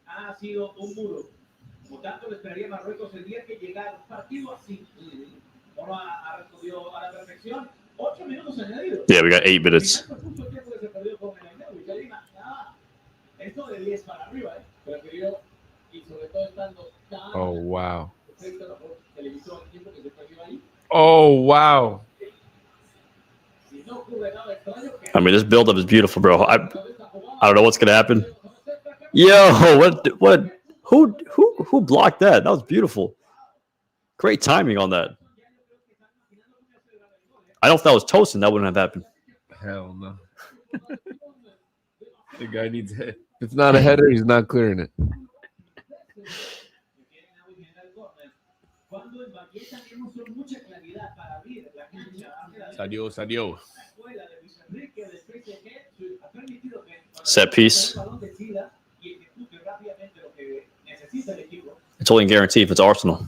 [SPEAKER 3] Ha sido un muro. Por tanto, le esperaría a Marruecos el día que llegara un partido así. No ha respondido a la perfección. 8 minutos añadidos.
[SPEAKER 2] Yeah, we got 8 minutes.
[SPEAKER 3] Esto de 10 para arriba, prefirió, y sobre todo estando tan.
[SPEAKER 1] Oh, wow. Oh, wow.
[SPEAKER 2] I mean, this build-up is beautiful, bro. I don't know what's gonna happen. Yo, what? Who blocked that? That was beautiful. Great timing on that. I don't know if that was Tosin, that wouldn't have happened.
[SPEAKER 1] Hell no. The guy needs head. If it's not a header, he's not clearing it. Adios.
[SPEAKER 2] Set piece. It's only guaranteed if it's Arsenal.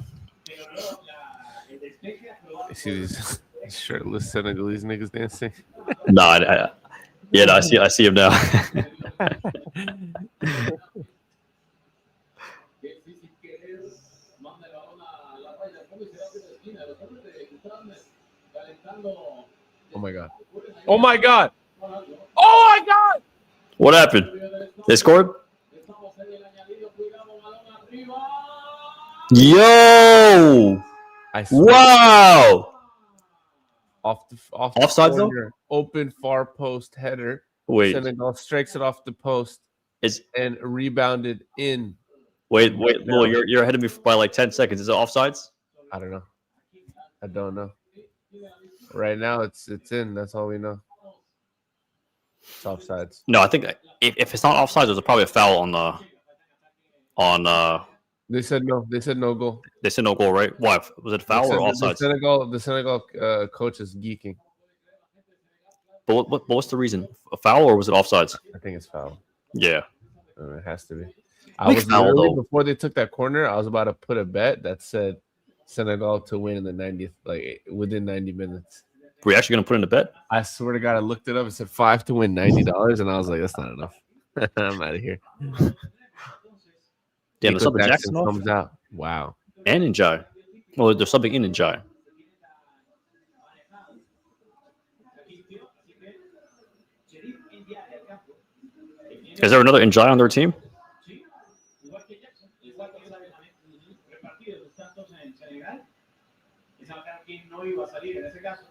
[SPEAKER 1] You see these shirtless Senegalese niggas dancing?
[SPEAKER 2] No, I see him now.
[SPEAKER 1] Oh my god. Oh my god. Oh my god.
[SPEAKER 2] What happened? They scored? Yo!
[SPEAKER 1] I swear.
[SPEAKER 2] Wow!
[SPEAKER 1] Off the
[SPEAKER 2] Offside though?
[SPEAKER 1] corner, open far post header.
[SPEAKER 2] Wait,
[SPEAKER 1] Senegal strikes it off the post and rebounded in.
[SPEAKER 2] wait, Lil, you're ahead of me by like 10 seconds. Is it offsides?
[SPEAKER 1] I don't know. I don't know. Right now, it's in. That's all we know. It's offsides.
[SPEAKER 2] No, I think if it's not offsides, there's probably a foul on
[SPEAKER 1] They said no. They said no goal.
[SPEAKER 2] They said no goal, right? Why? Was it foul or
[SPEAKER 1] The
[SPEAKER 2] offsides?
[SPEAKER 1] Senegal coach is geeking.
[SPEAKER 2] But what's the reason? A foul or was it offsides?
[SPEAKER 1] I think it's foul.
[SPEAKER 2] Yeah.
[SPEAKER 1] It has to be.
[SPEAKER 2] Big foul,
[SPEAKER 1] literally
[SPEAKER 2] though.
[SPEAKER 1] before they took that corner, I was about to put a bet that said Senegal to win in the 90th, like within 90 minutes.
[SPEAKER 2] Were you actually going to put in a bet?
[SPEAKER 1] I swear to God, I looked it up. It said 5 to win $90, and I was like, that's not enough. I'm out of here.
[SPEAKER 2] Damn, there's something
[SPEAKER 1] Jackson
[SPEAKER 2] Jackson off?
[SPEAKER 1] comes out. Wow.
[SPEAKER 2] And Njai. Well, there's something in Njai. Is there another Njai on their team?
[SPEAKER 3] Igual que Jackson, igual que el partido de los Santos en Senegal, pensaban que no iba a salir en ese caso.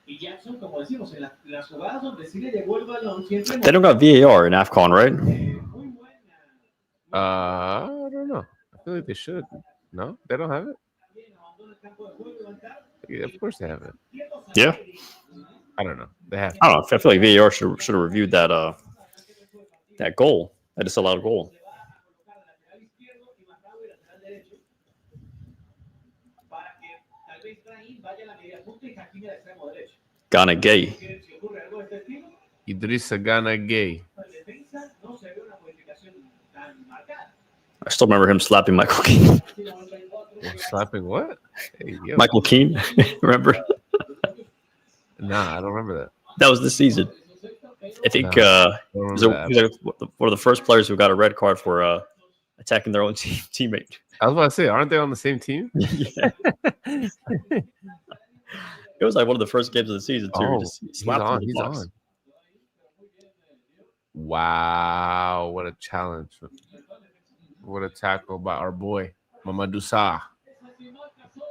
[SPEAKER 3] Y Jackson, como decimos, en las jugadas donde sí le llegó el balón, siempre
[SPEAKER 2] They don't got VAR in Afcon, right?
[SPEAKER 3] muy buena.
[SPEAKER 1] I don't know. I feel like they should. No, they don't have it. Yeah, of course they have it.
[SPEAKER 2] Yeah.
[SPEAKER 1] I don't know. They have.
[SPEAKER 2] I don't know. I feel like VAR should have reviewed that that goal. That disallowed goal. Ghana gay.
[SPEAKER 1] Idrissa Gana Gay.
[SPEAKER 2] I still remember him slapping Michael Keane.
[SPEAKER 1] Slapping what? Hey, yo.
[SPEAKER 2] Michael Keane, remember?
[SPEAKER 1] Nah, I don't remember that.
[SPEAKER 2] That was this season. I think
[SPEAKER 1] No,
[SPEAKER 2] he was one of the first players who got a red card for attacking their own teammate.
[SPEAKER 1] I was about to say, aren't they on the same team?
[SPEAKER 2] Yeah. It was like one of the first games of the season too.
[SPEAKER 1] Oh,
[SPEAKER 2] Just
[SPEAKER 1] he's
[SPEAKER 2] slapped him
[SPEAKER 1] on.
[SPEAKER 2] in the
[SPEAKER 1] He's
[SPEAKER 2] box.
[SPEAKER 1] on. Wow, what a challenge. What a tackle by our boy, Mamadou Sarr.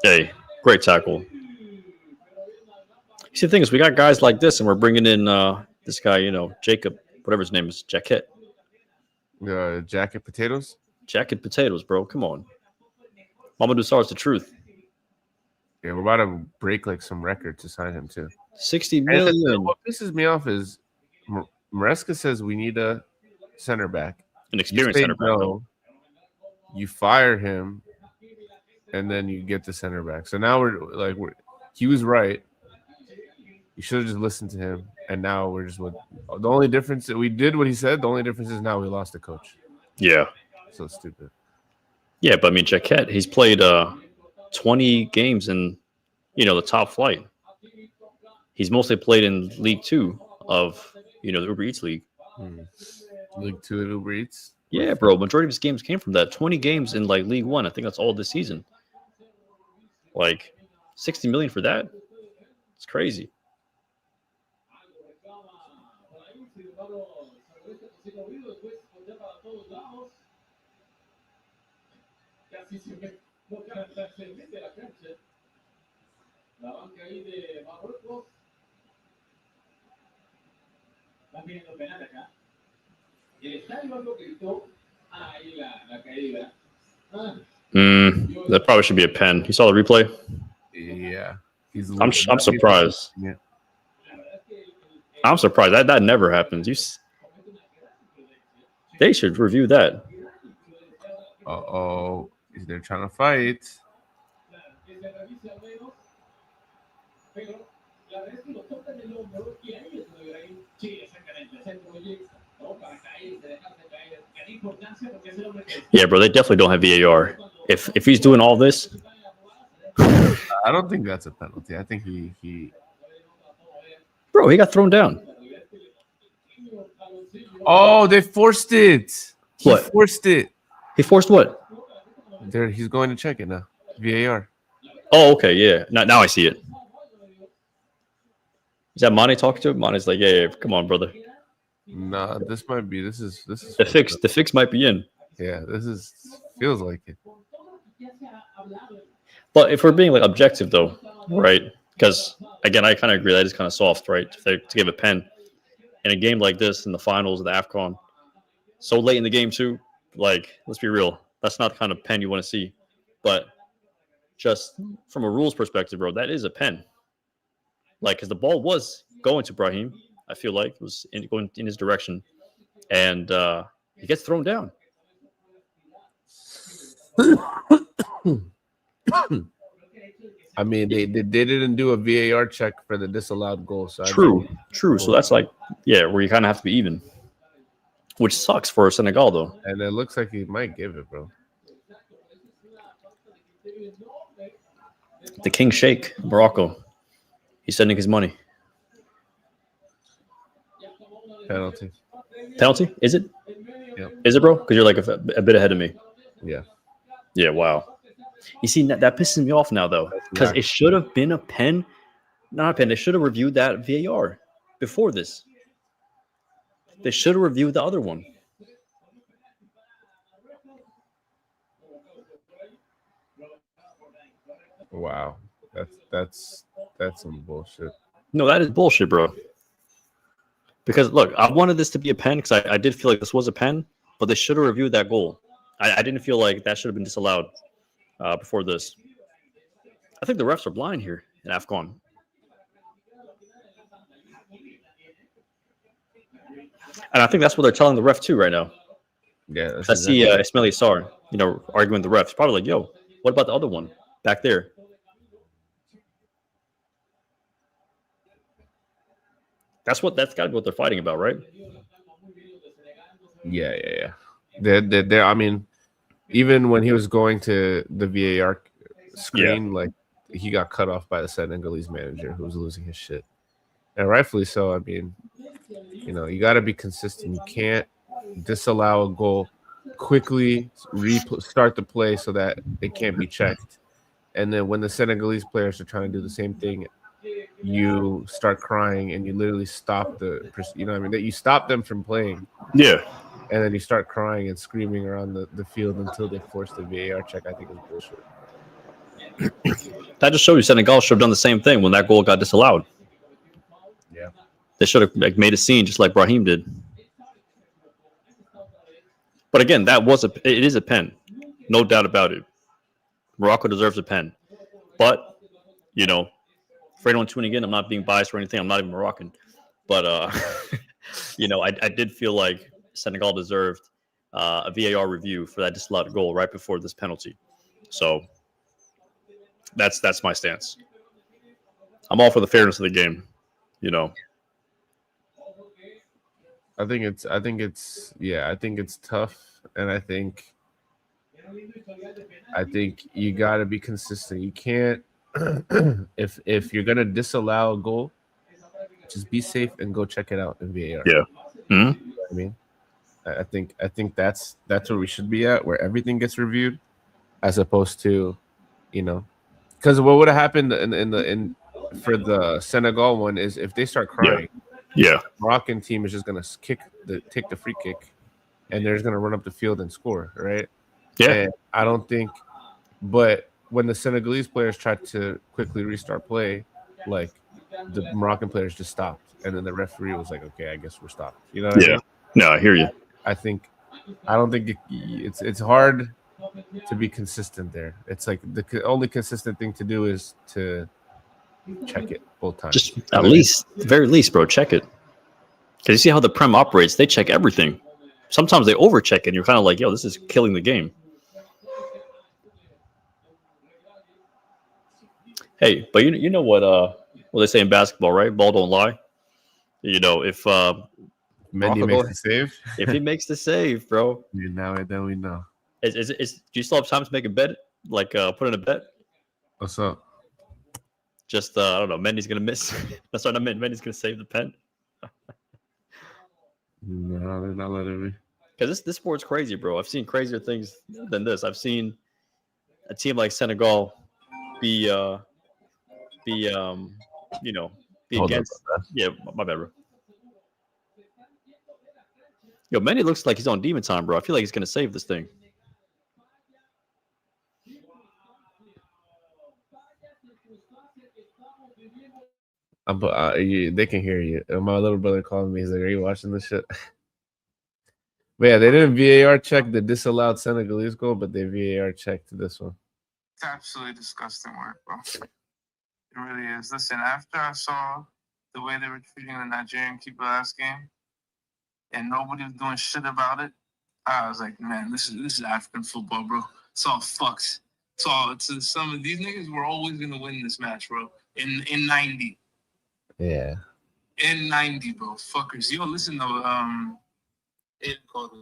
[SPEAKER 2] Hey, great tackle. See, the thing is, we got guys like this, and we're bringing in this guy, Jacob, whatever his name is, Jacket.
[SPEAKER 1] Jacket potatoes?
[SPEAKER 2] Jacket potatoes, bro. Come on. Mamadou Sarr is the truth.
[SPEAKER 1] Yeah, we're about to break like some record to sign him too.
[SPEAKER 2] 60 million.
[SPEAKER 1] What pisses me off is Maresca says we need a center back.
[SPEAKER 2] An experienced center back.
[SPEAKER 1] No, you fire him, and then you get the center back. So now he was right. You should have just listened to him. And now we're just the only difference that we did what he said. The only difference is now we lost a coach.
[SPEAKER 2] Yeah.
[SPEAKER 1] So stupid.
[SPEAKER 2] Yeah, but I mean, Jaquette, he's played 20 games in, the top flight. He's mostly played in League 2 of, the Uber Eats League.
[SPEAKER 1] League 2 at Uber Eats?
[SPEAKER 2] Yeah, bro. Majority of his games came from that. 20 games in, like, League 1. I think that's all this season. Like, 60 million for that? It's crazy.
[SPEAKER 3] La banca ahí de Marruecos. Van viendo penal acá. Y el estadio algo gritó. Ahí la caída.
[SPEAKER 2] That probably should be a pen. You saw the replay?
[SPEAKER 1] Yeah.
[SPEAKER 2] I'm surprised.
[SPEAKER 1] Yeah.
[SPEAKER 2] I'm surprised. That never happens. They should review that.
[SPEAKER 1] Uh-oh. They're trying to fight.
[SPEAKER 2] Yeah, bro, they definitely don't have VAR. If he's doing all this,
[SPEAKER 1] I don't think that's a penalty. I think he
[SPEAKER 2] bro, he got thrown down.
[SPEAKER 1] Oh, they forced it. He
[SPEAKER 2] What?
[SPEAKER 1] forced it.
[SPEAKER 2] He forced what?
[SPEAKER 1] He's going to check it now. VAR.
[SPEAKER 2] Oh, okay, yeah. Now I see it. Is that Mane talking to him? Mane's like, yeah, come on, brother.
[SPEAKER 1] Nah, this is
[SPEAKER 2] The fix might be in.
[SPEAKER 1] Yeah, feels like it.
[SPEAKER 2] But if we're being like objective though, right? Because again, I kind of agree that is kind of soft, right? To give a pen in a game like this in the finals of the Afcon, so late in the game too. Like, let's be real, that's not the kind of pen you want to see. But just from a rules perspective, bro, that is a pen. Like, because the ball was going to Brahim, I feel like it was going in his direction, and he gets thrown down.
[SPEAKER 1] I mean, they didn't do a VAR check for the disallowed goal. So
[SPEAKER 2] True. So that's like, yeah, where you kind of have to be even, which sucks for Senegal though.
[SPEAKER 1] and it looks like he might give it, bro.
[SPEAKER 2] The King Sheikh, Morocco, he's sending his money.
[SPEAKER 1] Penalty.
[SPEAKER 2] Penalty? Is it?
[SPEAKER 1] Yep.
[SPEAKER 2] Is it, bro? Because you're like a bit ahead of me.
[SPEAKER 1] Yeah.
[SPEAKER 2] Yeah. Wow. You see, that pisses me off now though, because it should have been a pen, not a pen. They should have reviewed that VAR before this. They should have reviewed the other one.
[SPEAKER 1] Wow. That's some bullshit.
[SPEAKER 2] No, that is bullshit, bro. Because look, I wanted this to be a pen because I did feel like this was a pen, but they should have reviewed that goal. I didn't feel like that should have been disallowed before this. I think the refs are blind here in Afcon. And I think that's what they're telling the ref too right now.
[SPEAKER 1] Yeah.
[SPEAKER 2] I see Ismaili Sarr, arguing with the refs. Probably like, yo, what about the other one back there? That's got to be what they're fighting about, right?
[SPEAKER 1] Yeah. They're I mean, even when he was going to the VAR screen, like he got cut off by the Senegalese manager who was losing his shit. And rightfully so. I mean, you got to be consistent. You can't disallow a goal, quickly start the play so that it can't be checked. And then when the Senegalese players are trying to do the same thing, you start crying and you literally stop that you stop them from playing.
[SPEAKER 2] Yeah.
[SPEAKER 1] And then you start crying and screaming around the field until they force the VAR check. I think is bullshit.
[SPEAKER 2] That just shows you Senegal should have done the same thing when that goal got disallowed.
[SPEAKER 1] Yeah.
[SPEAKER 2] They should have made a scene just like Brahim did. But again, it is a pen. No doubt about it. Morocco deserves a pen. But, for anyone tuning in, I'm not being biased or anything. I'm not even Moroccan. But, I did feel like Senegal deserved a VAR review for that disallowed goal right before this penalty. So that's my stance. I'm all for the fairness of the game,
[SPEAKER 1] I think it's tough, and I think you got to be consistent. You can't if you're gonna disallow a goal, just be safe and go check it out in VAR.
[SPEAKER 2] Yeah. Mm-hmm.
[SPEAKER 1] You know what I mean, I think that's where we should be at, where everything gets reviewed, as opposed to, because what would have happened in for the Senegal one is if they start crying.
[SPEAKER 2] Yeah.
[SPEAKER 1] Moroccan team is just gonna take the free kick, and they're just gonna run up the field and score, right?
[SPEAKER 2] Yeah.
[SPEAKER 1] And I don't think, but when the Senegalese players tried to quickly restart play, like the Moroccan players just stopped, and then the referee was like, "Okay, I guess we're stopped." You know what I mean?
[SPEAKER 2] No, I hear you.
[SPEAKER 1] I don't think it's hard to be consistent there. It's like the only consistent thing to do is to check it both times.
[SPEAKER 2] Just at least, very least, bro, check it. Because you see how the Prem operates, they check everything. Sometimes they overcheck it, and you're kind of like, yo, this is killing the game. Hey, but you know what they say in basketball, right? Ball don't lie. If
[SPEAKER 1] Mendy makes the save.
[SPEAKER 2] If he makes the save, bro.
[SPEAKER 1] Then we know.
[SPEAKER 2] Do you still have time to make a bet? Like put in a bet?
[SPEAKER 1] What's up?
[SPEAKER 2] Just I don't know. Mendy's gonna miss. That's what I meant. Mendy's gonna save the pen.
[SPEAKER 1] No, they're not letting me.
[SPEAKER 2] Because this sport's crazy, bro. I've seen crazier things than this. I've seen a team like Senegal be against. Yeah, my bad, bro. Yo, Mendy looks like he's on demon time, bro. I feel like he's gonna save this thing.
[SPEAKER 1] They can hear you. My little brother called me. He's like, "Are you watching this shit?" But yeah, they didn't VAR check the disallowed Senegalese goal, but they VAR checked this one.
[SPEAKER 4] It's absolutely disgusting work, bro. It really is. Listen, after I saw the way they were treating the Nigerian keeper last game, and nobody was doing shit about it, I was like, man, this is African football, bro. It's all fucks. It's some of these niggas were always gonna win this match, bro. In 90.
[SPEAKER 1] Yeah.
[SPEAKER 4] In 90, bro. Fuckers. Yo, listen to it called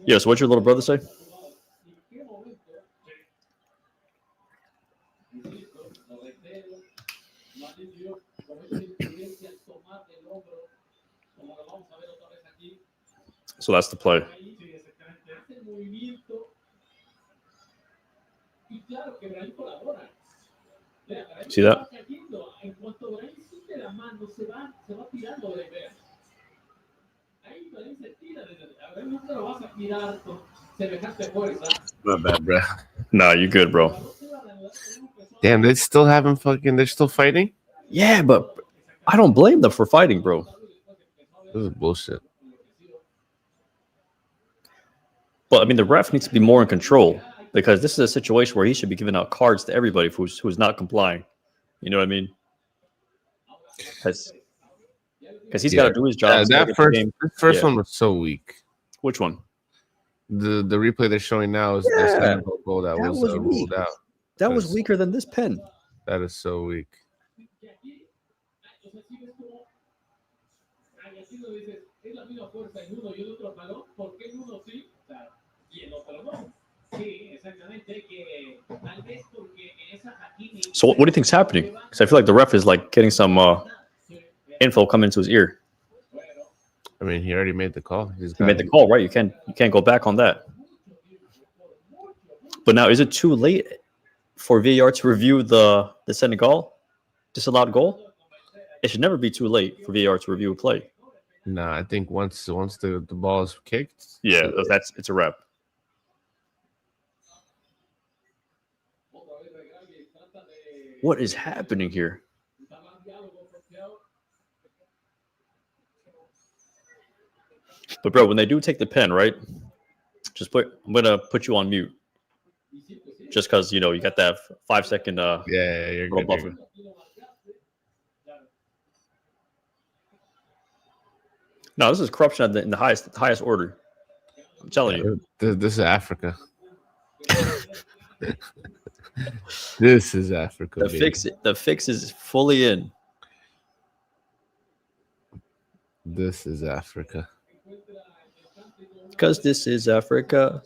[SPEAKER 2] Yeah. So what's your little brother say? So that's the play. See that?
[SPEAKER 1] Not bad, bro.
[SPEAKER 2] Nah, you good, bro.
[SPEAKER 1] Damn, they still haven't fucking. They're still fighting.
[SPEAKER 2] Yeah, but I don't blame them for fighting, bro.
[SPEAKER 1] This is bullshit.
[SPEAKER 2] But I mean, the ref needs to be more in control because this is a situation where he should be giving out cards to everybody who's not complying. You know what I mean? Because he's got to do his job. He's gotta
[SPEAKER 1] That
[SPEAKER 2] get the game.
[SPEAKER 1] first
[SPEAKER 2] Yeah.
[SPEAKER 1] one was so weak.
[SPEAKER 2] Which one?
[SPEAKER 1] The replay they're showing now is the Senegal goal that was
[SPEAKER 2] was
[SPEAKER 1] ruled
[SPEAKER 2] weak.
[SPEAKER 1] out.
[SPEAKER 2] That was weaker than this pen.
[SPEAKER 1] That is so weak.
[SPEAKER 2] So what do you think's happening? Because I feel like the ref is like getting some info coming into his ear.
[SPEAKER 1] I mean, he already made the call.
[SPEAKER 2] He made the call, right? You can't go back on that. But now, is it too late for VAR to review the Senegal disallowed goal? It should never be too late for VAR to review a play.
[SPEAKER 1] Nah, I think once the ball is kicked,
[SPEAKER 2] Yeah, it's a wrap. What is happening here? But bro, when they do take the pen, right? I'm gonna put you on mute, just because you got that 5 second
[SPEAKER 1] yeah, you're
[SPEAKER 2] little
[SPEAKER 1] good.
[SPEAKER 2] buffer.
[SPEAKER 1] You're good.
[SPEAKER 2] No, this is corruption in the highest order. I'm telling you.
[SPEAKER 1] This is Africa. This is Africa.
[SPEAKER 2] The fix is fully in.
[SPEAKER 1] This is Africa.
[SPEAKER 2] Because this is Africa.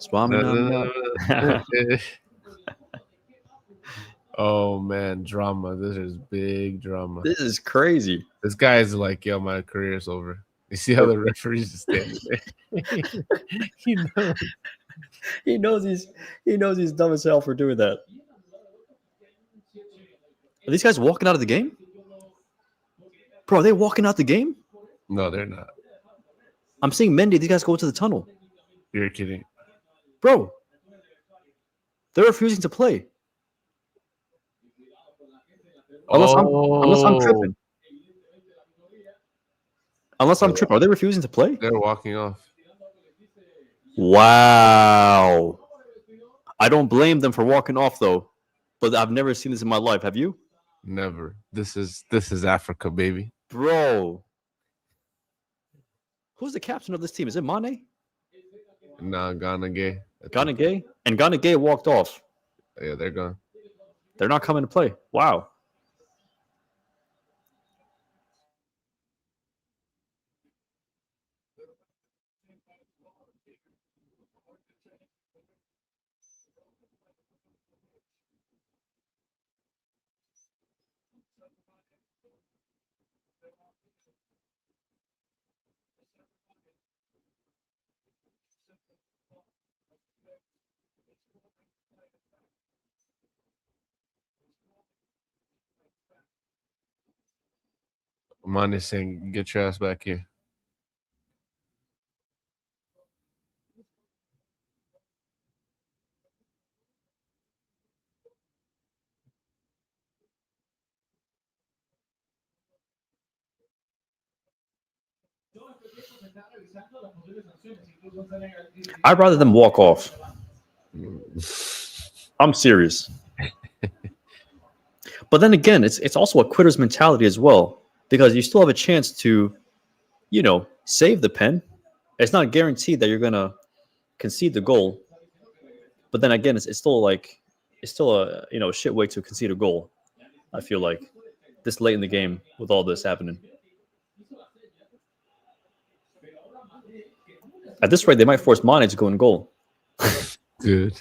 [SPEAKER 1] Oh man, drama. This is big drama.
[SPEAKER 2] This is crazy.
[SPEAKER 1] This guy is like, yo, my career's over. You see how the referee's just standing there?
[SPEAKER 2] He knows he's dumb as hell for doing that. Are these guys walking out of the game? Bro, are they walking out the game?
[SPEAKER 1] No, they're not.
[SPEAKER 2] I'm seeing Mendy. These guys go to the tunnel.
[SPEAKER 1] You're kidding.
[SPEAKER 2] Bro, they're refusing to play. Unless I'm tripping. Unless I'm tripping. Are they refusing to play?
[SPEAKER 1] They're walking off.
[SPEAKER 2] Wow. I don't blame them for walking off, though. But I've never seen this in my life. Have you?
[SPEAKER 1] Never. This is Africa, baby.
[SPEAKER 2] Bro. Who's the captain of this team? Is it Mane?
[SPEAKER 1] Nah, Ghana Gay.
[SPEAKER 2] Ghana Gay? And Ghana Gay walked off.
[SPEAKER 1] Yeah, they're gone.
[SPEAKER 2] They're not coming to play. Wow.
[SPEAKER 1] Mane saying, "Get your ass back here."
[SPEAKER 2] I'd rather them walk off. I'm serious. But then again, it's also a quitter's mentality as well, because you still have a chance to, save the pen. It's not guaranteed that you're gonna concede the goal. But then again, it's still like it's still a shit way to concede a goal. I feel like this late in the game with all this happening. At this rate, they might force Mane to go in goal
[SPEAKER 1] Good.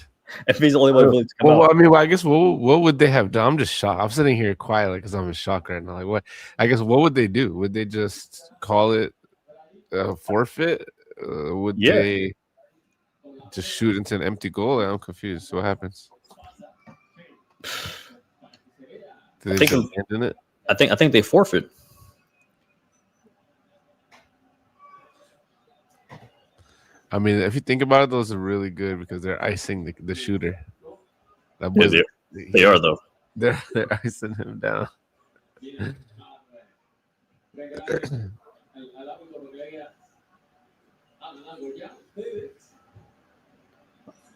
[SPEAKER 2] if he's the only one willing to come
[SPEAKER 1] Well,
[SPEAKER 2] out.
[SPEAKER 1] I mean, I guess what would they have done? I'm just shocked. I'm sitting here quietly because I'm in shock right now. Like, what? I guess what would they do? Would they just call it a forfeit? Would
[SPEAKER 2] Yeah.
[SPEAKER 1] they just shoot into an empty goal? I'm confused. What happens? Do they
[SPEAKER 2] I think
[SPEAKER 1] just abandon it?
[SPEAKER 2] I think they forfeit.
[SPEAKER 1] I mean, if you think about it, those are really good because they're icing the shooter. That
[SPEAKER 2] Yeah,
[SPEAKER 1] boy,
[SPEAKER 2] they are though.
[SPEAKER 1] they're icing him down.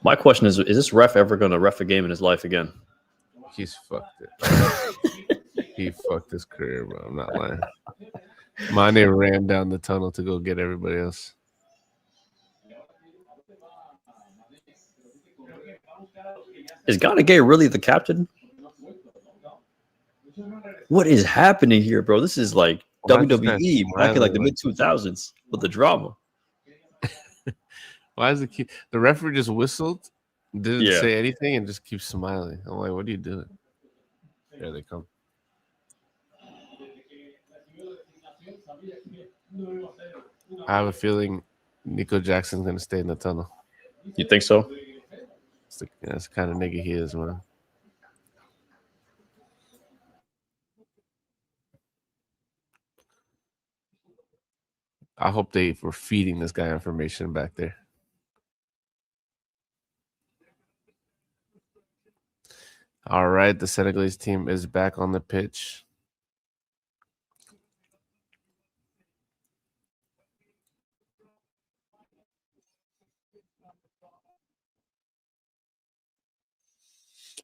[SPEAKER 2] My question is this ref ever going to ref a game in his life again?
[SPEAKER 1] He's fucked it. He fucked his career, bro. I'm not lying. Mane ran down the tunnel to go get everybody else.
[SPEAKER 2] Is Gay really the captain? What is happening here, bro? This is like
[SPEAKER 1] Why is this guy
[SPEAKER 2] WWE back in like the
[SPEAKER 1] smiling
[SPEAKER 2] mid 2000s with the drama.
[SPEAKER 1] Why is the referee just whistled, didn't
[SPEAKER 2] Yeah.
[SPEAKER 1] say anything, and just keeps smiling? I'm like, what are you doing? There they come. I have a feeling Nico Jackson's gonna stay in the tunnel.
[SPEAKER 2] You think so?
[SPEAKER 1] That's the kind of nigga he is, man. I hope they were feeding this guy information back there. All right, the Senegalese team is back on the pitch.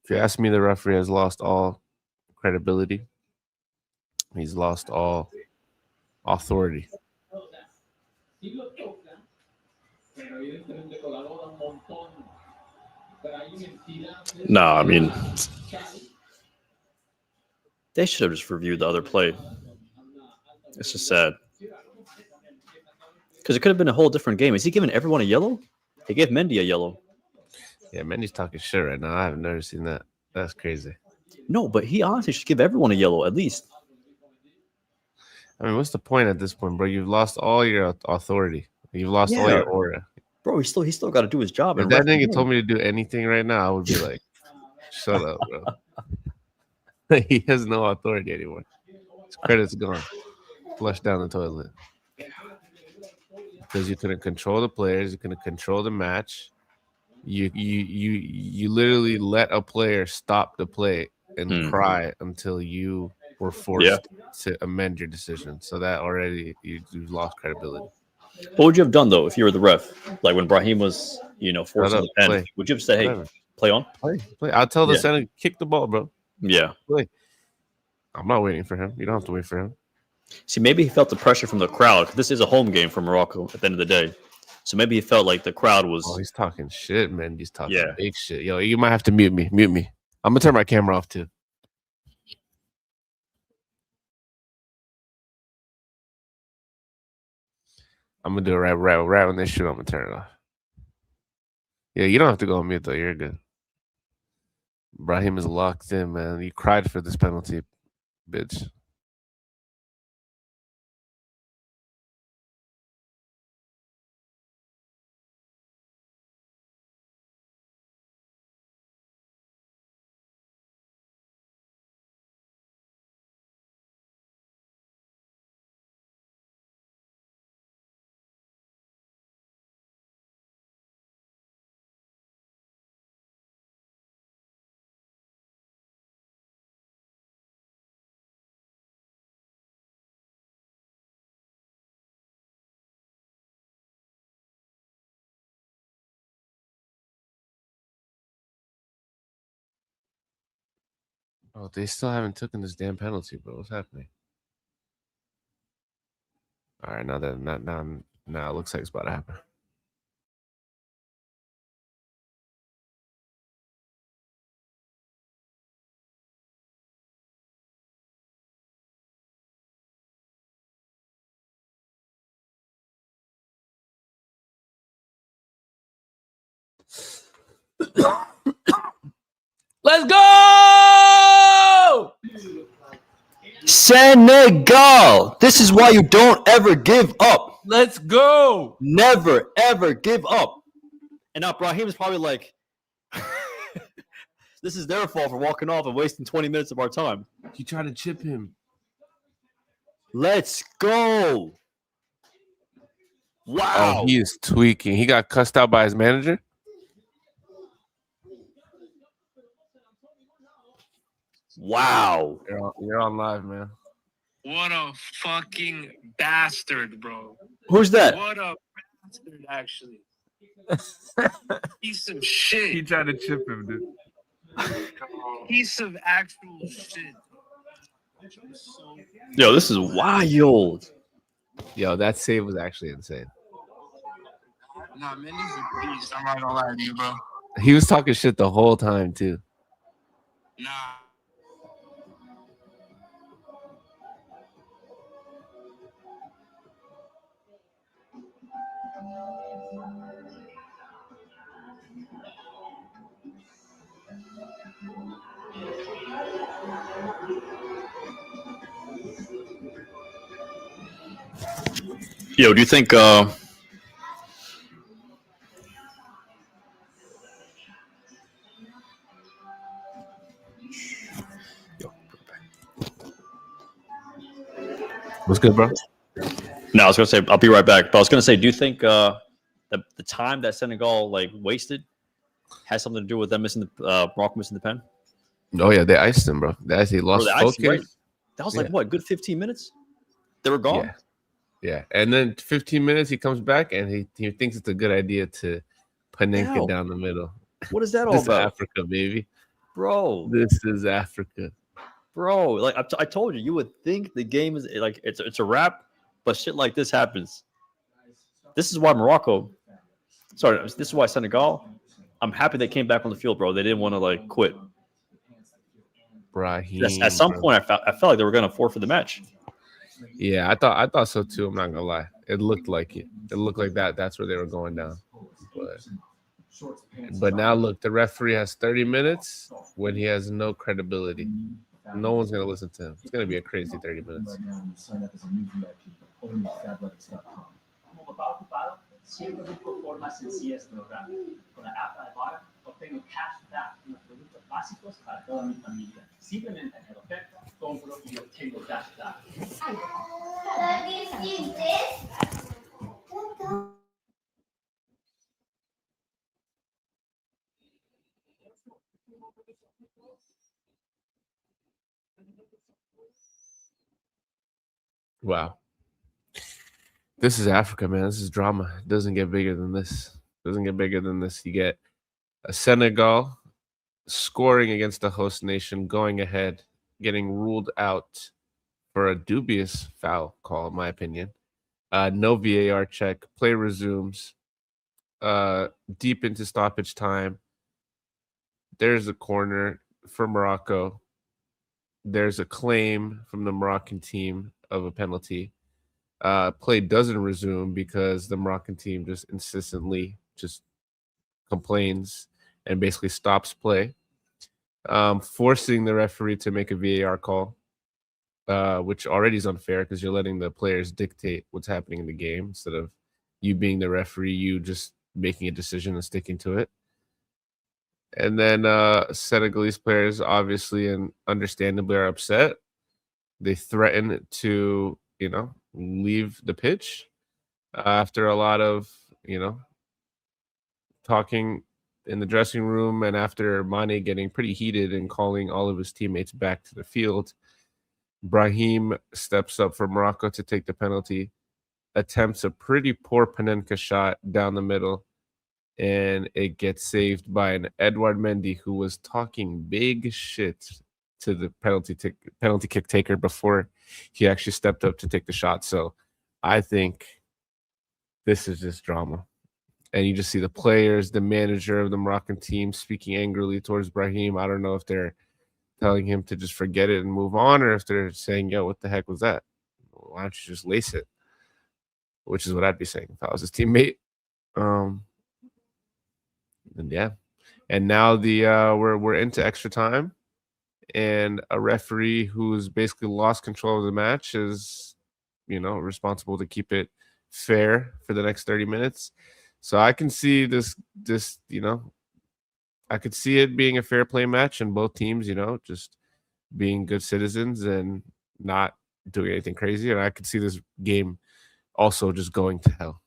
[SPEAKER 1] If you ask me, the referee has lost all credibility. He's lost all authority.
[SPEAKER 2] No, I mean, they should have just reviewed the other play. It's just sad. Because it could have been a whole different game. Is he giving everyone a yellow? He gave Mendy a yellow.
[SPEAKER 1] Yeah, Mendy's talking shit right now. I have never seen that. That's crazy.
[SPEAKER 2] No, but he honestly should give everyone a yellow at least.
[SPEAKER 1] I mean, what's the point at this point, bro? You've lost all your authority. You've lost all your aura.
[SPEAKER 2] Bro, he still got to do his job.
[SPEAKER 1] If that nigga told me to do anything right now, I would be like, shut up, bro. He has no authority anymore. His credit's gone. Flushed down the toilet. Because you couldn't control the players, you couldn't control the match. You literally let a player stop the play and cry until you were forced to amend your decision. So that already you've lost credibility.
[SPEAKER 2] What would you have done though if you were the ref? Like when Brahim was, forcing the pen,
[SPEAKER 1] play.
[SPEAKER 2] would you have said, "Hey,
[SPEAKER 1] Whatever.
[SPEAKER 2] play on"?
[SPEAKER 1] Play. I'll tell the center, kick the ball, bro.
[SPEAKER 2] Yeah.
[SPEAKER 1] Play. I'm not waiting for him. You don't have to wait for him.
[SPEAKER 2] See, maybe he felt the pressure from the crowd. This is a home game for Morocco at the end of the day. So maybe he felt like the crowd was.
[SPEAKER 1] Oh, he's talking shit, man. He's talking big shit. Yo, you might have to mute me. Mute me. I'm gonna turn my camera off too. I'm gonna do it right when they shoot. I'm gonna turn it off. Yeah, you don't have to go on mute though. You're good. Brahim is locked in, man. You cried for this penalty, bitch. Oh, they still haven't taken this damn penalty, bro. What's happening? All right, now it looks like it's about to happen. Let's go!
[SPEAKER 2] Senegal. This is why you don't ever give up.
[SPEAKER 1] Let's go!
[SPEAKER 2] Never, ever give up. And now Brahim is probably like, this is their fault for walking off and wasting 20 minutes of our time.
[SPEAKER 1] He tried to chip him.
[SPEAKER 2] Let's go. Wow.
[SPEAKER 1] Oh, he is tweaking. He got cussed out by his manager.
[SPEAKER 2] Wow.
[SPEAKER 1] You're on live, man.
[SPEAKER 4] What a fucking bastard, bro.
[SPEAKER 2] Who's that?
[SPEAKER 4] What a bastard, actually. Piece of shit.
[SPEAKER 1] He tried to chip him, dude.
[SPEAKER 4] Piece of actual shit.
[SPEAKER 2] Yo, this is wild.
[SPEAKER 1] Yo, that save was actually insane.
[SPEAKER 4] Nah, man, he's a beast. I'm not gonna lie to you, bro.
[SPEAKER 1] He was talking shit the whole time, too.
[SPEAKER 4] Nah.
[SPEAKER 2] Yo, do you think
[SPEAKER 1] What's good, bro?
[SPEAKER 2] No, I was gonna say I'll be right back. But I was gonna say, do you think the time that Senegal like wasted has something to do with them missing the Morocco missing the pen?
[SPEAKER 1] Oh, yeah, they iced him, bro. They actually lost focus.
[SPEAKER 2] Right? That was like what, good 15 minutes? They were gone.
[SPEAKER 1] Yeah. And then 15 minutes, he comes back and he thinks it's a good idea to Panenka down the middle.
[SPEAKER 2] What is that all
[SPEAKER 1] This is
[SPEAKER 2] about,
[SPEAKER 1] Africa, baby.
[SPEAKER 2] bro?
[SPEAKER 1] This is Africa.
[SPEAKER 2] Bro, like I told you, you would think the game is like it's a wrap, but shit like this happens. This is why this is why Senegal. I'm happy they came back on the field, bro. They didn't want to like quit.
[SPEAKER 1] Brahim,
[SPEAKER 2] At some point, I felt like they were gonna forfeit the match.
[SPEAKER 1] Yeah, I thought so too. I'm not gonna lie. It looked like it. It looked like that's where they were going down. But now look, the referee has 30 minutes when he has no credibility. No one's gonna listen to him. It's gonna be a crazy 30 minutes.
[SPEAKER 3] Siempre busco formas sencillas de lograrlo. Con la app de Bar obtengo cashback en los productos básicos para toda mi familia. Simplemente en el oferta, compro y obtengo cashback.
[SPEAKER 1] Wow. This is Africa, man. This is drama. It doesn't get bigger than this. You get a Senegal scoring against the host nation, going ahead, getting ruled out for a dubious foul call, in my opinion. No VAR check. Play resumes. Deep into stoppage time. There's a corner for Morocco. There's a claim from the Moroccan team of a penalty. Play doesn't resume because the Moroccan team just insistently just complains and basically stops play, forcing the referee to make a VAR call, which already is unfair because you're letting the players dictate what's happening in the game instead of you being the referee, you just making a decision and sticking to it. And then Senegalese players obviously and understandably are upset. They threaten to, leave the pitch after a lot of, talking in the dressing room and after Mane getting pretty heated and calling all of his teammates back to the field. Brahim steps up for Morocco to take the penalty, attempts a pretty poor Panenka shot down the middle, and it gets saved by an Edouard Mendy who was talking big shit to the penalty kick taker before he actually stepped up to take the shot. So I think this is just drama. And you just see the players, the manager of the Moroccan team speaking angrily towards Brahim. I don't know if they're telling him to just forget it and move on, or if they're saying, yo, what the heck was that? Why don't you just lace it? Which is what I'd be saying if I was his teammate. And yeah. And now we're into extra time, and a referee who's basically lost control of the match is, responsible to keep it fair for the next 30 minutes. So I can see this, I could see it being a fair play match, and both teams, just being good citizens and not doing anything crazy. And I could see this game also just going to hell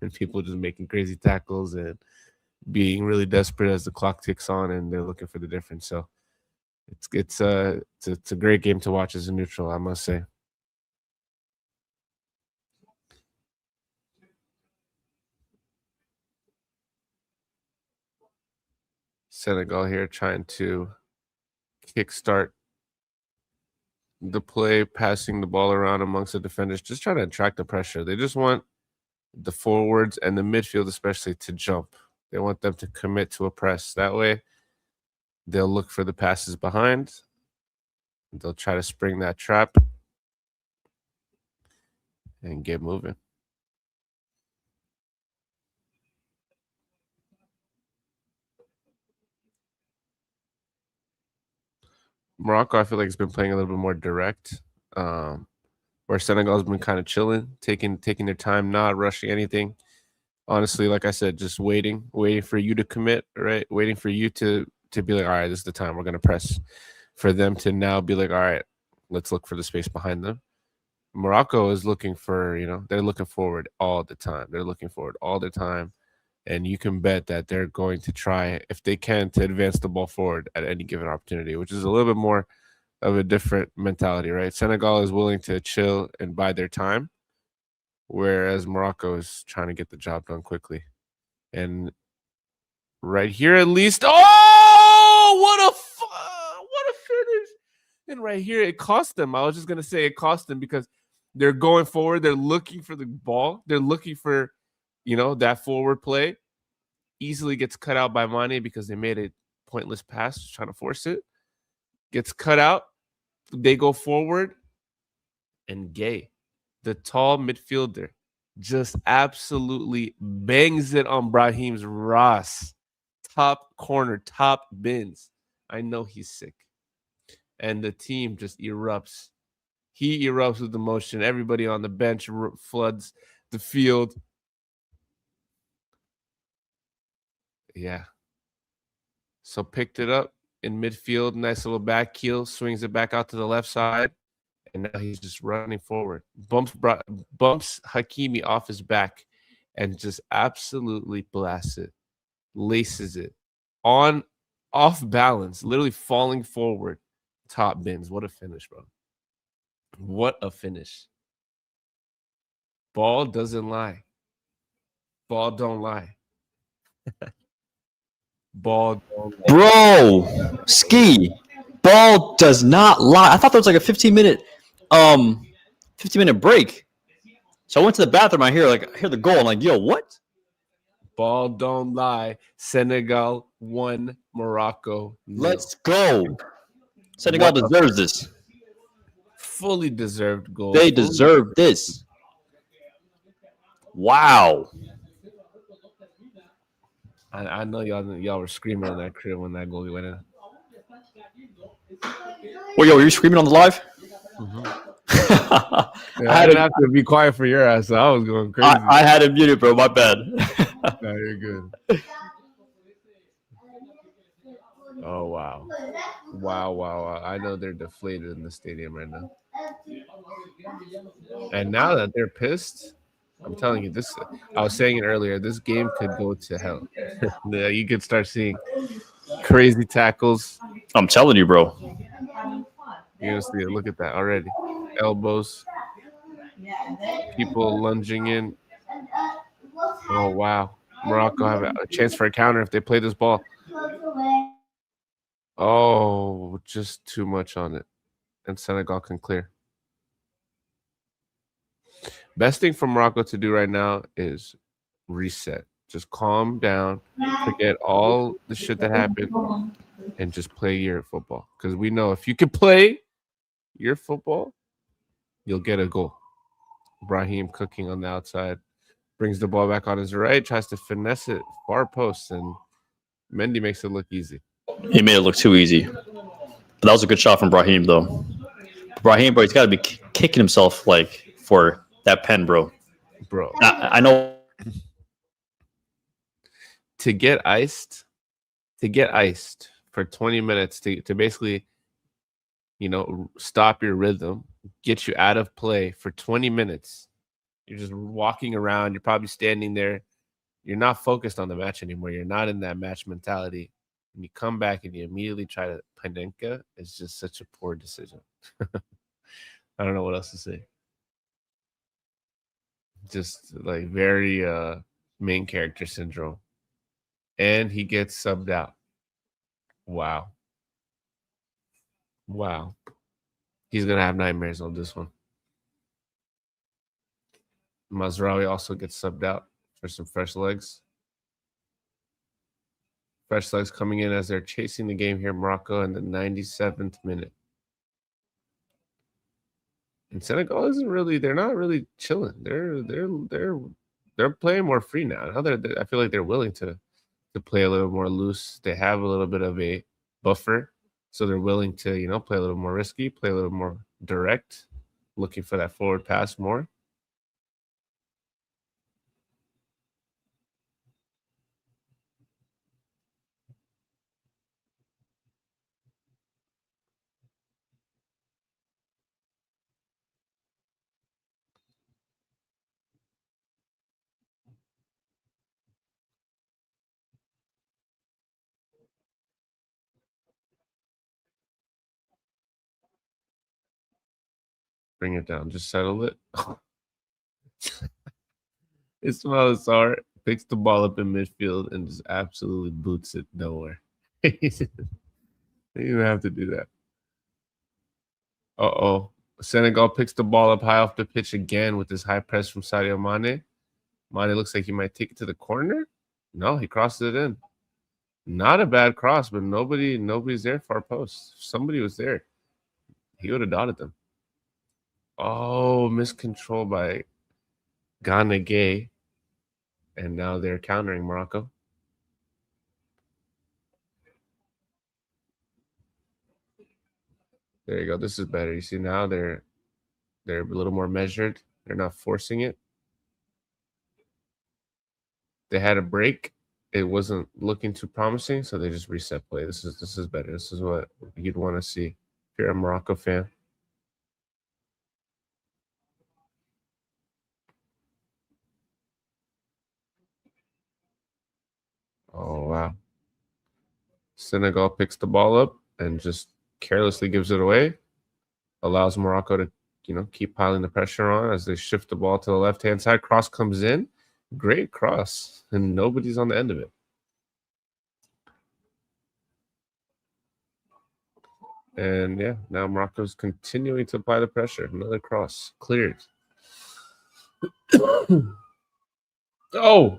[SPEAKER 1] and people just making crazy tackles and being really desperate as the clock ticks on and they're looking for the difference. So it's a great game to watch as a neutral, I must say. Senegal here trying to kickstart the play, passing the ball around amongst the defenders, just trying to attract the pressure. They just want the forwards and the midfield especially to jump. They want them to commit to a press. That way, they'll look for the passes behind. They'll try to spring that trap and get moving. Morocco, I feel like, has been playing a little bit more direct, where Senegal's been kind of chilling, taking their time, not rushing anything. Honestly, like I said, just waiting for you to commit, right? Waiting for you to be like, all right, this is the time we're going to press. For them to now be like, all right, let's look for the space behind them. Morocco is looking for, they're looking forward all the time. They're looking forward all the time. And you can bet that they're going to try, if they can, to advance the ball forward at any given opportunity, which is a little bit more of a different mentality, right? Senegal is willing to chill and bide their time, whereas Morocco is trying to get the job done quickly. And right here, at least, what a finish! And right here, it cost them. I was just gonna say it cost them because they're going forward. They're looking for the ball. They're looking for, that forward play. Easily gets cut out by Mane because they made a pointless pass, trying to force it. Gets cut out. They go forward, and Gay, the tall midfielder, just absolutely bangs it on Brahim's Ross. Top corner, top bins. I know he's sick. And the team just erupts. He erupts with emotion. Everybody on the bench floods the field. Yeah. So picked it up in midfield. Nice little back heel. Swings it back out to the left side. And now he's just running forward. Bumps Hakimi off his back and just absolutely blasts it. Laces it. Off balance. Literally falling forward. Top bins. What a finish, bro. What a finish. Ball doesn't lie. Ball don't lie. Ball don't lie.
[SPEAKER 2] Bro, Ski, ball does not lie. I thought there was like a 15-minute break. So I went to the bathroom. I hear the goal. I'm like, yo, what?
[SPEAKER 1] Ball don't lie. Senegal won. Morocco.
[SPEAKER 2] Let's go. Senegal deserves this.
[SPEAKER 1] Fully deserved goal.
[SPEAKER 2] They deserve this. Wow.
[SPEAKER 1] I know y'all were screaming on that crib when that goal went in.
[SPEAKER 2] Well, yo, were you screaming on the live?
[SPEAKER 1] Mm-hmm. I didn't have to be quiet for your ass, so I was going crazy.
[SPEAKER 2] I had it muted, bro. My bad.
[SPEAKER 1] No, you're good. Oh, wow. Wow. I know they're deflated in the stadium right now. And now that they're pissed, I'm telling you, this. I was saying it earlier, this game could go to hell. You could start seeing crazy tackles.
[SPEAKER 2] I'm telling you, bro.
[SPEAKER 1] You're going to see it. Look at that already. Elbows. People lunging in. Oh, wow. Morocco have a chance for a counter if they play this ball. Oh, just too much on it. And Senegal can clear. Best thing for Morocco to do right now is reset. Just calm down, forget all the shit that happened, and just play your football. Because we know if you can play your football, you'll get a goal. Brahim cooking on the outside, brings the ball back on his right, tries to finesse it far post, and Mendy makes it look easy.
[SPEAKER 2] He made it look too easy. But that was a good shot from Brahim, though. Brahim, bro, he's got to be kicking himself like for that pen, bro.
[SPEAKER 1] Bro,
[SPEAKER 2] I know.
[SPEAKER 1] to get iced for 20 minutes to basically, stop your rhythm, get you out of play for 20 minutes. You're just walking around. You're probably standing there. You're not focused on the match anymore. You're not in that match mentality. And you come back and you immediately try to Panenka. It's just such a poor decision. I don't know what else to say. Just like very main character syndrome. And he gets subbed out. Wow. He's going to have nightmares on this one. Mazraoui also gets subbed out for some fresh legs. Fresh legs coming in as they're chasing the game here in Morocco in the 97th minute. And Senegal they're not really chilling. They're playing more free now. I feel like they're willing to play a little more loose. They have a little bit of a buffer. So they're willing to, play a little more risky, play a little more direct, looking for that forward pass more. Bring it down. Just settle it. Ismail Assar picks the ball up in midfield and just absolutely boots it nowhere. You didn't have to do that. Uh-oh. Senegal picks the ball up high off the pitch again with this high press from Sadio Mane. Mane looks like he might take it to the corner. No, he crosses it in. Not a bad cross, but nobody's there far post. If somebody was there, he would have dotted them. Oh, miscontrol by Ghana Gay. And now they're countering Morocco. There you go. This is better. You see now they're a little more measured. They're not forcing it. They had a break. It wasn't looking too promising, so they just reset play. This is better. This is what you'd want to see if you're a Morocco fan. Oh wow. Senegal picks the ball up and just carelessly gives it away. Allows Morocco to, keep piling the pressure on as they shift the ball to the left-hand side. Cross comes in. Great cross. And nobody's on the end of it. And yeah, now Morocco's continuing to apply the pressure. Another cross. Cleared. Oh!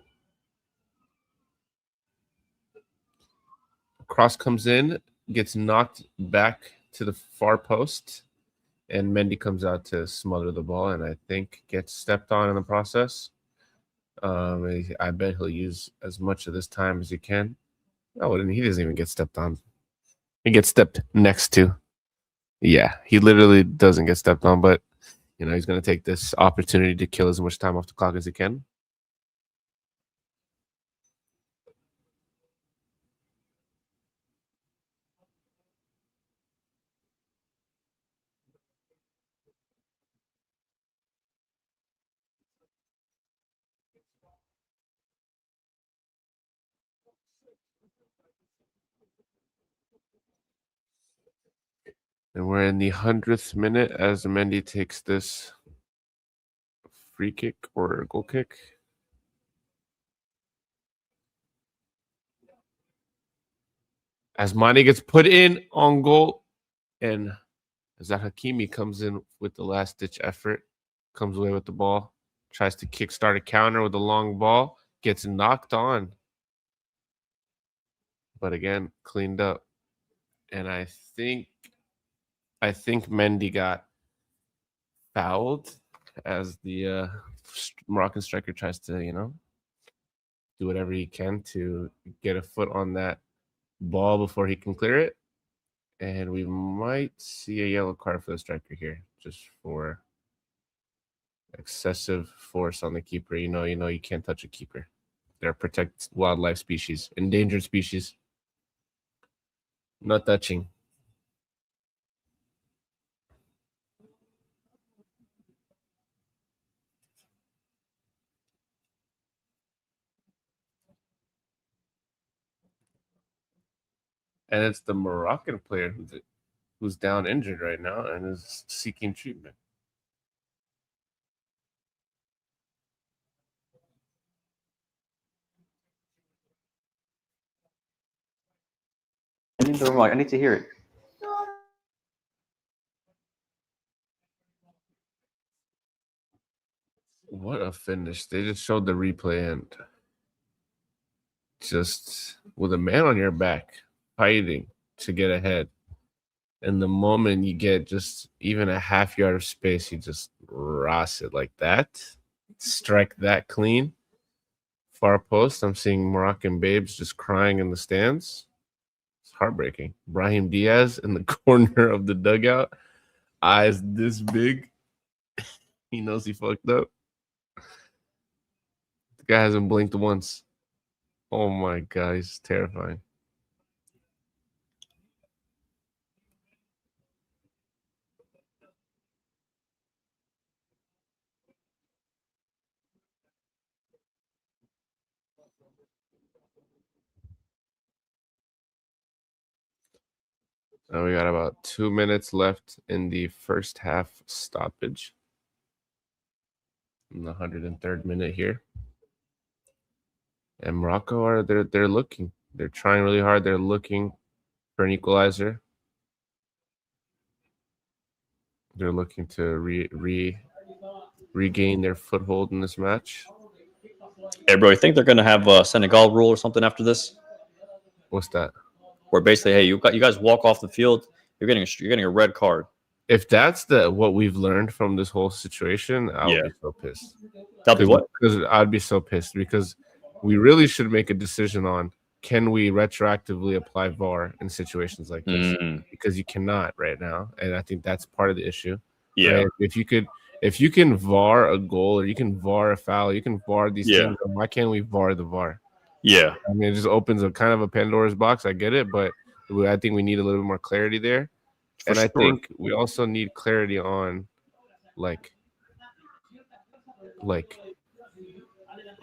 [SPEAKER 1] Cross comes in, gets knocked back to the far post, and Mendy comes out to smother the ball, and I think gets stepped on in the process. I bet he'll use as much of this time as he can. Oh, and he doesn't even get stepped on. He gets stepped next to. Yeah, he literally doesn't get stepped on, but he's going to take this opportunity to kill as much time off the clock as he can. And we're in the 100th minute as Mendy takes this free kick or goal kick. As Mane gets put in on goal, and Zach Hakimi comes in with the last-ditch effort, comes away with the ball, tries to kickstart a counter with a long ball, gets knocked on. But again, cleaned up. And I think Mendy got fouled as the Moroccan striker tries to, do whatever he can to get a foot on that ball before he can clear it. And we might see a yellow card for the striker here, just for excessive force on the keeper. You can't touch a keeper. They're protected wildlife species, endangered species. Not touching. And it's the Moroccan player who's down injured right now and is seeking treatment.
[SPEAKER 2] I need to hear it.
[SPEAKER 1] What a finish. They just showed the replay and just with a man on your back fighting to get ahead. And the moment you get just even a half yard of space, you just ross it like that. Strike that clean. Far post. I'm seeing Moroccan babes just crying in the stands. It's heartbreaking. Brahim Diaz in the corner of the dugout. Eyes this big. He knows he fucked up. The guy hasn't blinked once. Oh my God, he's terrifying. Now we got about 2 minutes left in the first half stoppage. In the 103rd minute here. And Morocco they're looking. They're trying really hard. They're looking for an equalizer. They're looking to regain their foothold in this match.
[SPEAKER 2] Hey, bro, you think they're gonna have a Senegal rule or something after this?
[SPEAKER 1] What's that?
[SPEAKER 2] Where basically, hey, you guys walk off the field, you're getting a red card.
[SPEAKER 1] If that's what we've learned from this whole situation, I would be so pissed.
[SPEAKER 2] That'll be what?
[SPEAKER 1] Because I'd be so pissed because we really should make a decision on can we retroactively apply VAR in situations like this? Because you cannot right now, and I think that's part of the issue.
[SPEAKER 2] Yeah.
[SPEAKER 1] Right? If you can VAR a goal or you can VAR a foul, you can VAR these things. Why can't we VAR the VAR?
[SPEAKER 2] Yeah.
[SPEAKER 1] I mean, it just opens a kind of a Pandora's box. I get it, but I think we need a little bit more clarity there. And I think we also need clarity on like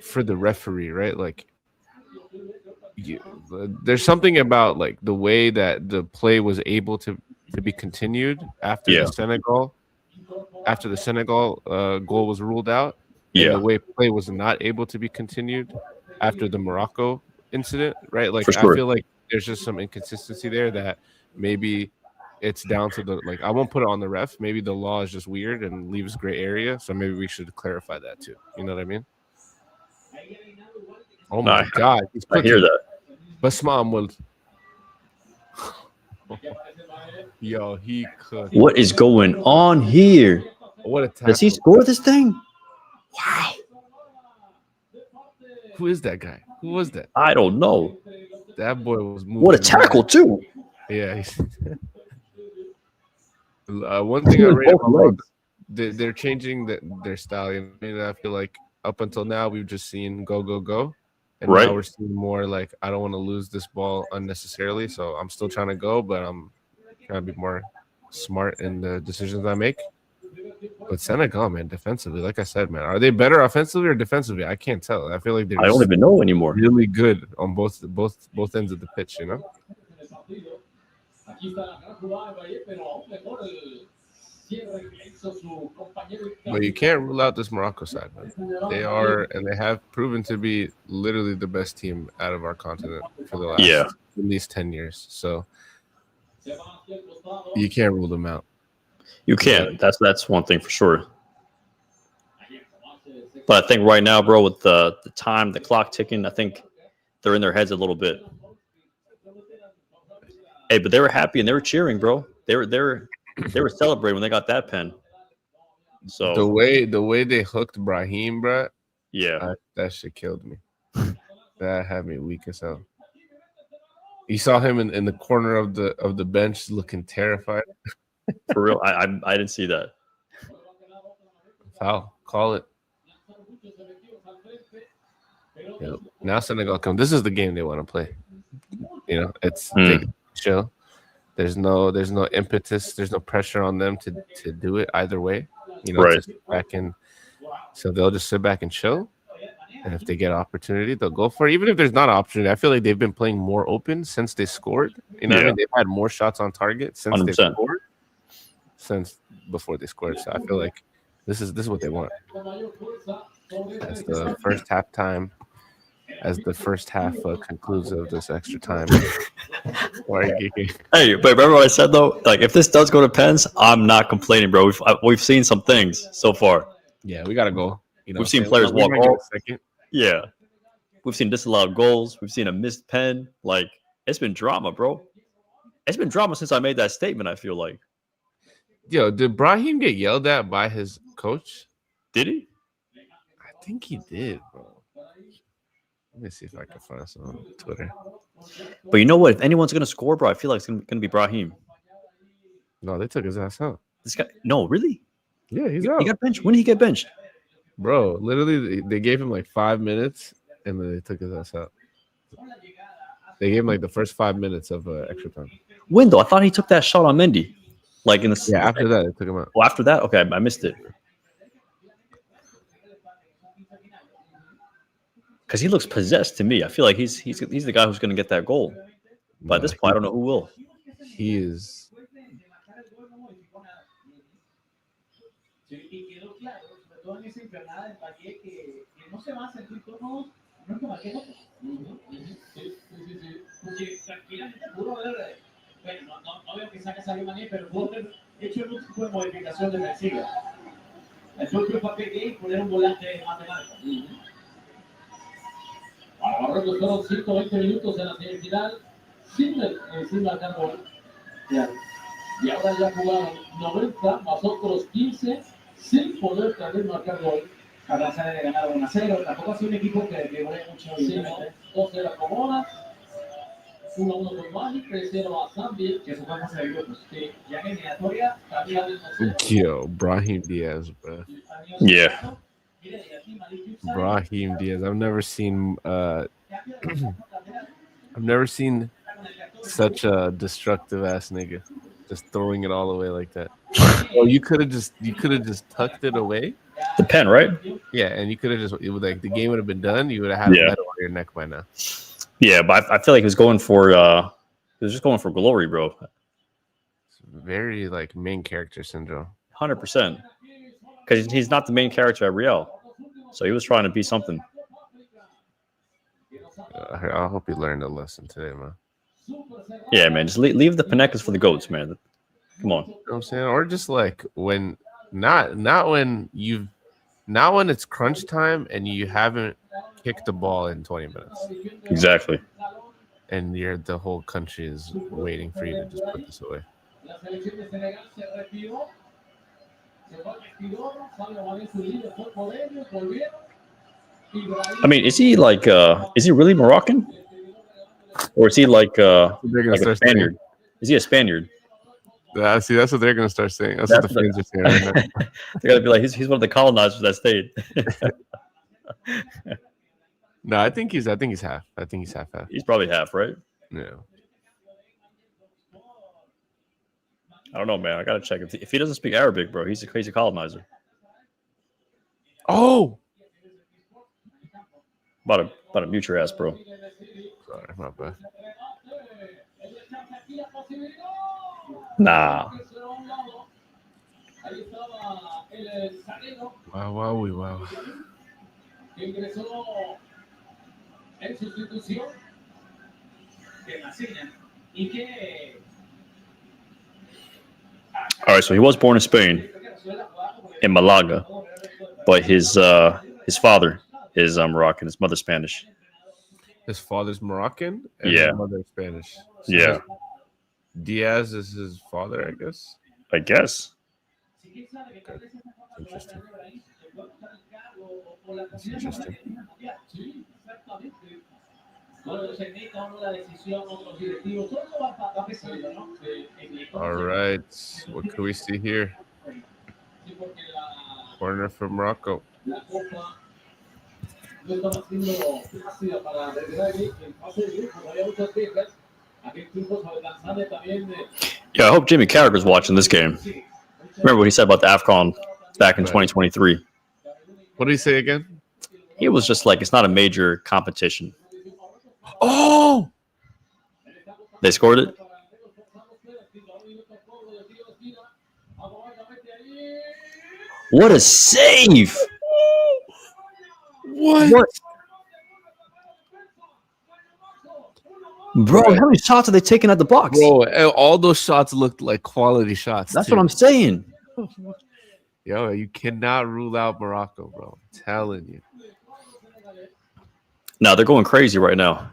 [SPEAKER 1] for the referee, right? Like there's something about like the way that the play was able to be continued after the Senegal goal was ruled out, and the way play was not able to be continued after the Morocco incident, right? Like I feel like there's just some inconsistency there that maybe it's down to the I won't put it on the ref. Maybe the law is just weird and leaves gray area. So maybe we should clarify that too. You know what I mean? Oh my God!
[SPEAKER 2] I hear that.
[SPEAKER 1] Basma Yo, he could.
[SPEAKER 2] What is going on here?
[SPEAKER 1] What a tackle.
[SPEAKER 2] Does he score this thing?
[SPEAKER 1] Wow. Who is that guy? Who was that?
[SPEAKER 2] I don't know.
[SPEAKER 1] That boy was moving.
[SPEAKER 2] What a tackle too.
[SPEAKER 1] Yeah. One thing I read about they're changing their style. I mean, I feel like up until now we've just seen go, and now we're seeing more like I don't want to lose this ball unnecessarily. So I'm still trying to go, but I'm trying to be more smart in the decisions I make. But Senegal, man, defensively, like I said, man, are they better offensively or defensively? I can't tell. I feel like they're
[SPEAKER 2] I don't even know anymore.
[SPEAKER 1] Really good on both ends of the pitch, you know. But you can't rule out this Morocco side, man. They are, and they have proven to be literally the best team out of our continent for the last at least 10 years. So you can't rule them out.
[SPEAKER 2] You can. That's one thing for sure. But I think right now, bro, with the time, the clock ticking, I think they're in their heads a little bit. Hey, but they were happy and they were cheering, bro. They were celebrating when they got that pen. So
[SPEAKER 1] the way they hooked Brahim, bro, that shit killed me. That had me weak as hell. You saw him in the corner of the bench looking terrified.
[SPEAKER 2] For real, I didn't see that.
[SPEAKER 1] Foul. Call it. Yep. Now Senegal come. This is the game they want to play. You know, it's they chill. There's no impetus. There's no pressure on them to do it either way. You know, to sit back and so they'll just sit back and chill. And if they get an opportunity, they'll go for it. Even if there's not an opportunity, I feel like they've been playing more open since they scored. You know what I mean? They've had more shots on target since 100%. They scored since before they scored. So I feel like this is what they want. As the first half time, as the first half concludes of this extra time.
[SPEAKER 2] Hey, but remember what I said though? Like, if this does go to pens, I'm not complaining, bro. We've seen some things so far.
[SPEAKER 1] Yeah, we gotta go. You know,
[SPEAKER 2] we've seen players walk off. Yeah, we've seen disallowed goals. We've seen a missed pen. Like, it's been drama, bro. It's been drama since I made that statement. I feel like.
[SPEAKER 1] Yo, did Brahim get yelled at by his coach?
[SPEAKER 2] Did he?
[SPEAKER 1] I think he did, bro. Let me see if I can find some on Twitter.
[SPEAKER 2] But you know what? If anyone's gonna score, bro, I feel like it's gonna be Brahim.
[SPEAKER 1] No, they took his ass out.
[SPEAKER 2] This guy? No, really?
[SPEAKER 1] Yeah, he's out.
[SPEAKER 2] He got benched. When did he get benched?
[SPEAKER 1] Bro, literally, they gave him like 5 minutes, and then they took his ass out. They gave him like the first 5 minutes of extra time.
[SPEAKER 2] When though? I thought he took that shot on Mendy. Like in the
[SPEAKER 1] after that, they took him out.
[SPEAKER 2] Well, after that, okay, I missed it. Because he looks possessed to me. I feel like he's the guy who's going to get that goal. But at this point, I don't know who will.
[SPEAKER 1] He is.
[SPEAKER 3] Marruecos fueron 120 minutos en la semifinal sin marcar gol. Y ahora ya jugaron 90 más otros 15 sin poder también marcar gol.
[SPEAKER 5] Avanzar de ganar 1-0. Tampoco ha sido un equipo que golee mucho.
[SPEAKER 3] Sí, ¿no? 2-0 con Mona, 1-1 con Mali, 3-0 a Zambia.
[SPEAKER 5] Que su fase de grupos. Sí. Ya en eliminatoria también.
[SPEAKER 1] Yo, Brahim Diaz, bro.
[SPEAKER 2] Yeah.
[SPEAKER 1] Brahim Diaz. I've never seen such a destructive ass nigga just throwing it all away like that. Oh, you could have just tucked it away.
[SPEAKER 2] The pen, right?
[SPEAKER 1] Yeah, and you could have just like the game would have been done. You would have had a medal on your neck by now.
[SPEAKER 2] Yeah, but I feel like he was just going for glory, bro.
[SPEAKER 1] It's very like main character syndrome.
[SPEAKER 2] 100%. Because he's not the main character at Real, so he was trying to be something.
[SPEAKER 1] I hope he learned a lesson today, man.
[SPEAKER 2] Yeah, man, just leave the Panecas for the goats, man. Come on.
[SPEAKER 1] You know what I'm saying? Or just like when not when it's crunch time and you haven't kicked the ball in 20 minutes.
[SPEAKER 2] Exactly.
[SPEAKER 1] And the whole country is waiting for you to just put this away.
[SPEAKER 2] I mean, is he really Moroccan? Or is he like a Spaniard? Is he a Spaniard?
[SPEAKER 1] See, that's what they're gonna start saying. That's what the fans are saying right now.
[SPEAKER 2] They're gonna be like, he's one of the colonizers that stayed.
[SPEAKER 1] No, I think he's half. I think he's half.
[SPEAKER 2] He's probably half, right?
[SPEAKER 1] Yeah.
[SPEAKER 2] I don't know, man. I gotta check. If he doesn't speak Arabic, bro, he's a crazy colonizer.
[SPEAKER 1] Oh,
[SPEAKER 2] about to mute your ass, bro.
[SPEAKER 1] Sorry, my bad.
[SPEAKER 2] Nah.
[SPEAKER 1] Wow.
[SPEAKER 3] que ingresó en sustitución de Massina y que
[SPEAKER 2] All right, so he was born in Spain, in Malaga, but his father is Moroccan, his mother's Spanish.
[SPEAKER 1] His father's Moroccan and
[SPEAKER 2] Yeah.
[SPEAKER 1] his mother's Spanish. So
[SPEAKER 2] Yeah,
[SPEAKER 1] his Diaz is his father, I guess.
[SPEAKER 2] I guess.
[SPEAKER 1] Interesting. That's interesting.
[SPEAKER 3] sí, exactamente. Bueno, se necesita una decisión, otros directivos, todo va pesando, ¿no?
[SPEAKER 1] All right. What can we see here?
[SPEAKER 3] Sí, porque
[SPEAKER 1] Corner from Morocco.
[SPEAKER 3] la Copa no estaba siendo ácida para regresar aquí en fase de grupo, no había muchas quejas. Aquel equipo sobre Tanzania también.
[SPEAKER 2] Yeah, I hope Jimmy Carragher's watching this game. Remember what he said about the Afcon back in 2023?
[SPEAKER 1] What did he say again?
[SPEAKER 2] He was just like, it's not a major competition.
[SPEAKER 1] Oh,
[SPEAKER 2] They scored it? What a save!
[SPEAKER 1] what?
[SPEAKER 2] Bro, how many shots are they taking at the box?
[SPEAKER 1] Bro, all those shots looked like quality shots.
[SPEAKER 2] That's
[SPEAKER 1] too.
[SPEAKER 2] what I'm saying.
[SPEAKER 1] Yo, you cannot rule out Morocco, bro. I'm telling you.
[SPEAKER 2] No, they're going crazy right now.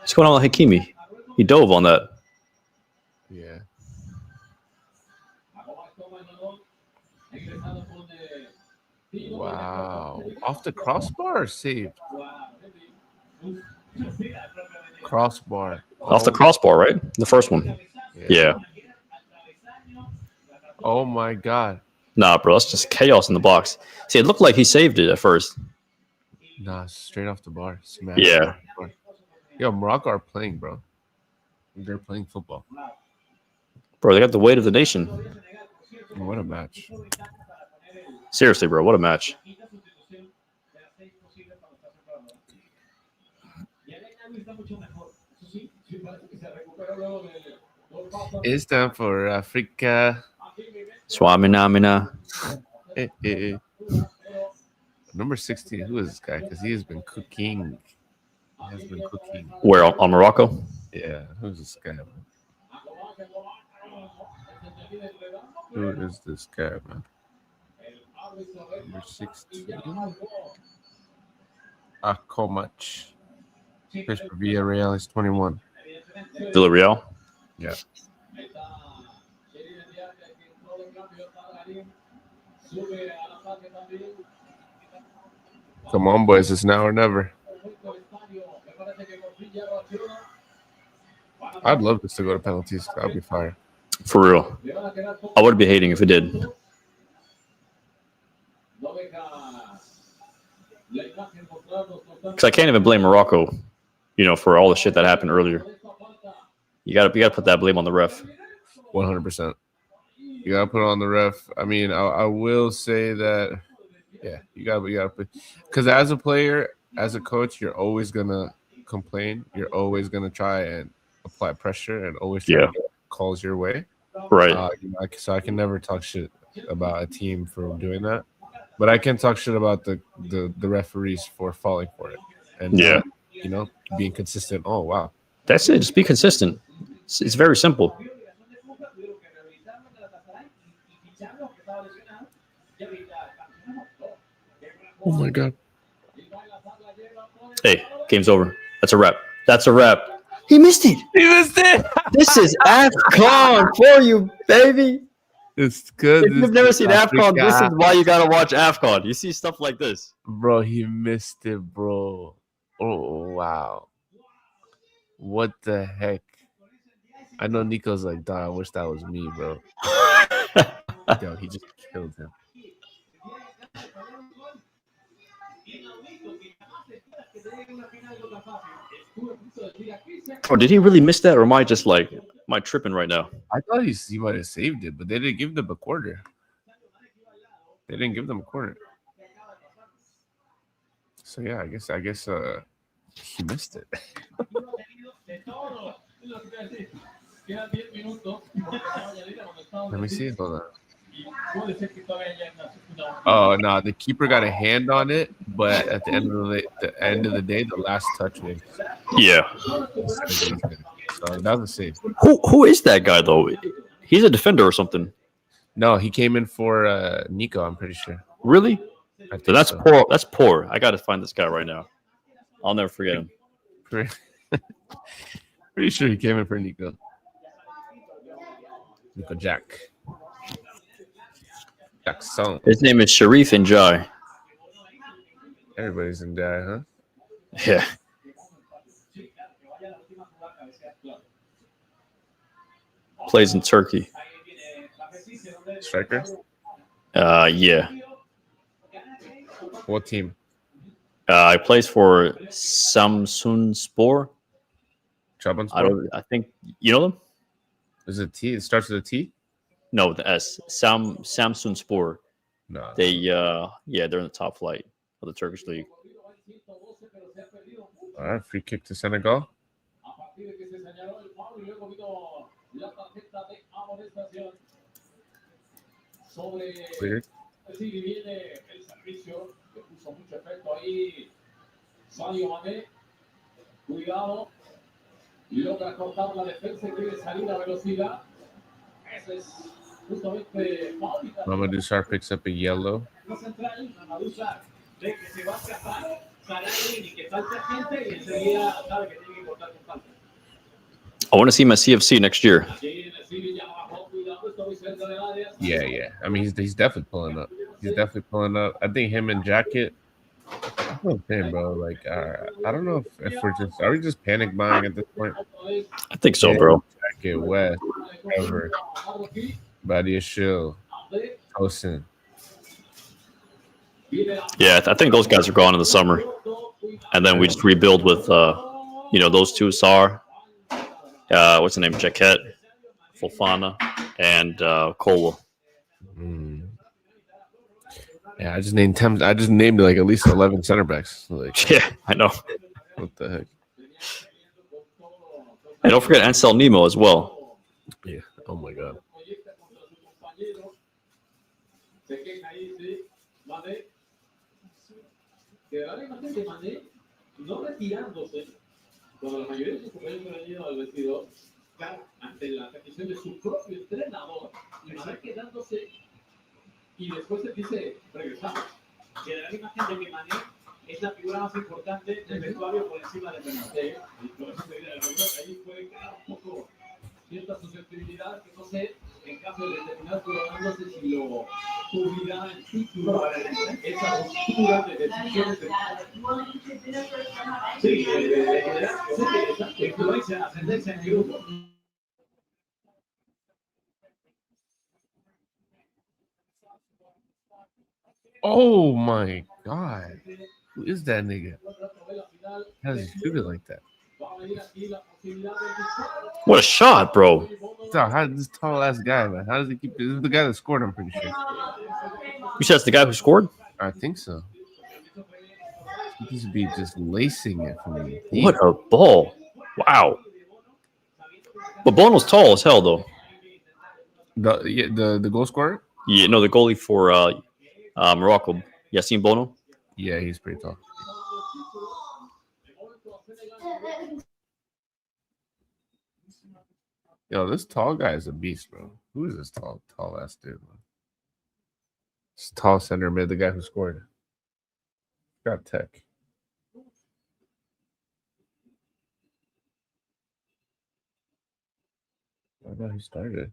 [SPEAKER 2] What's going on with Hakimi? He dove on that.
[SPEAKER 1] Yeah. Wow. Off the crossbar saved. Crossbar.
[SPEAKER 2] Off the crossbar, right? The first one. Yeah.
[SPEAKER 1] Oh my God.
[SPEAKER 2] Nah, bro, that's just chaos in the box. See, it looked like he saved it at first.
[SPEAKER 1] Nah, straight off the bar. Smash
[SPEAKER 2] Yeah.
[SPEAKER 1] off the bar. Yo, Morocco are playing, bro. They're playing football.
[SPEAKER 2] Bro, they got the weight of the nation.
[SPEAKER 1] What a match.
[SPEAKER 2] Seriously, bro, what a match.
[SPEAKER 1] It's time for Africa.
[SPEAKER 2] Swamina.
[SPEAKER 1] Number 16. Who is this guy? Because he has been cooking. He has been cooking.
[SPEAKER 2] Where, on Morocco?
[SPEAKER 1] Yeah. Who's this guy? Man? Who is this guy, man? Number 16. Akomach. Fish for Villarreal is 21.
[SPEAKER 2] Villarreal?
[SPEAKER 1] Yeah. Come on, boys. It's now or never. I'd love this to go to penalties. That'd be fire.
[SPEAKER 2] For real. I would be hating if it did. Because I can't even blame Morocco, for all the shit that happened earlier. You gotta put that blame on the ref.
[SPEAKER 1] 100%. You gotta put it on the ref. I mean, I will say that, yeah, you gotta put, because as a player, as a coach, you're always gonna complain. You're always gonna try and apply pressure and always try to get calls your way.
[SPEAKER 2] Right.
[SPEAKER 1] So I can never talk shit about a team for doing that, but I can talk shit about the referees for falling for it and being consistent. Oh wow,
[SPEAKER 2] that's it. Just be consistent. It's very simple.
[SPEAKER 1] Oh my God.
[SPEAKER 2] Hey, game's over. That's a wrap. That's a wrap. He missed it.
[SPEAKER 1] He missed it.
[SPEAKER 2] This is Afcon for you, baby.
[SPEAKER 1] It's good.
[SPEAKER 2] If you've never seen Afcon, this is why you gotta watch Afcon. You see stuff like this.
[SPEAKER 1] Bro, he missed it, bro. Oh wow. What the heck? I know Nico's like, dog, I wish that was me, bro. Yo, he just killed him.
[SPEAKER 2] Or did he really miss that, or am I just like, am I tripping right now?
[SPEAKER 1] I thought he might have saved it, but they didn't give them a quarter. They didn't give them a quarter. So yeah, I guess he missed it.
[SPEAKER 3] Quedan 10 minutos.
[SPEAKER 1] Let me see. Hold on.
[SPEAKER 3] Puede ser que todavía haya una.
[SPEAKER 1] Oh no, the keeper got a hand on it, but at the end of the day, the last touch was
[SPEAKER 2] Yeah.
[SPEAKER 1] Senegalese guy. So that was a save.
[SPEAKER 2] Who is that guy though? He's a defender or something.
[SPEAKER 1] No, he came in for Nico. I'm pretty sure.
[SPEAKER 2] Really?
[SPEAKER 1] I think
[SPEAKER 2] So that's
[SPEAKER 1] so.
[SPEAKER 2] poor. That's poor. I got to find this guy right now. I'll never forget him.
[SPEAKER 1] Pretty, pretty sure he came in for Nico. Nico Jack. Jackson.
[SPEAKER 2] His name is Sharif Njai.
[SPEAKER 1] Everybody's in there, huh?
[SPEAKER 2] Yeah. Plays in Turkey.
[SPEAKER 1] Striker.
[SPEAKER 2] Yeah.
[SPEAKER 1] What team?
[SPEAKER 2] He plays for Samsun Spor.
[SPEAKER 1] Trabzonspor?
[SPEAKER 2] I think you know them.
[SPEAKER 1] Is it T? It starts with a T?
[SPEAKER 2] No, with the S. Samsun Spor.
[SPEAKER 1] No.
[SPEAKER 2] They're in the top flight of the Turkish league.
[SPEAKER 1] All right, free kick to Senegal. Cleared.
[SPEAKER 3] Sí, viene el servicio que puso mucho efecto ahí. Sadio Mané, cuidado, logra cortar la defensa y quiere salir a velocidad. Ese es justamente Paulita.
[SPEAKER 1] Mamadou Sarr picks up a yellow.
[SPEAKER 3] La central, Mamadou Sarr, ve que se va a escapar, sale y que falta gente y enseguida sabe que tiene que cortar con falta.
[SPEAKER 2] I want to see him at CFC next year.
[SPEAKER 1] Yeah. I mean, he's definitely pulling up. He's definitely pulling up. I think him and Jacket. That's what I'm saying, bro. Like, I don't know if are we just panic buying at this point?
[SPEAKER 2] I think so, bro.
[SPEAKER 1] Jacket, West, Ever, Badia Shill, Tosin.
[SPEAKER 2] Yeah, I think those guys are gone in the summer, and then we just rebuild with, those two Sar. What's the name? Jaquette, Fofana, and Kola.
[SPEAKER 1] Yeah, I just named like at least 11 center backs. Like,
[SPEAKER 2] Yeah, I know.
[SPEAKER 1] what the heck?
[SPEAKER 2] And don't forget Ansel Nemo as well.
[SPEAKER 1] Yeah. Oh my god.
[SPEAKER 3] Cuando la mayoría de sus compañeros han ido al vestidor, claro, ante la petición de su propio entrenador, y Mané quedándose, y después se dice, regresamos. Quedará la imagen de que Mané es la figura más importante del vestuario por encima de Benítez. Y por eso se dice, ahí puede quedar un poco cierta susceptibilidad, que no sé, en caso de determinar programándose si lo subirá el título a esa postura de decisiones de... Sí, de influencia, ascendencia en el grupo.
[SPEAKER 1] Oh my god. Who is that nigga? How does he shoot it like that?
[SPEAKER 2] What a shot, bro.
[SPEAKER 1] How does this tall ass guy, man? How does he keep this is the guy that scored, I'm pretty sure.
[SPEAKER 2] You said it's the guy who scored?
[SPEAKER 1] I think so. He used to be just lacing it from me.
[SPEAKER 2] What a ball. Wow. But Bono's tall as hell, though.
[SPEAKER 1] The goal scorer?
[SPEAKER 2] Yeah, no, the goalie for Morocco. Yassine Bono?
[SPEAKER 1] Yeah, he's pretty tall. Yo, this tall guy is a beast, bro. Who is this tall ass dude, man? This tall center mid, the guy who scored. Got tech. I know he started.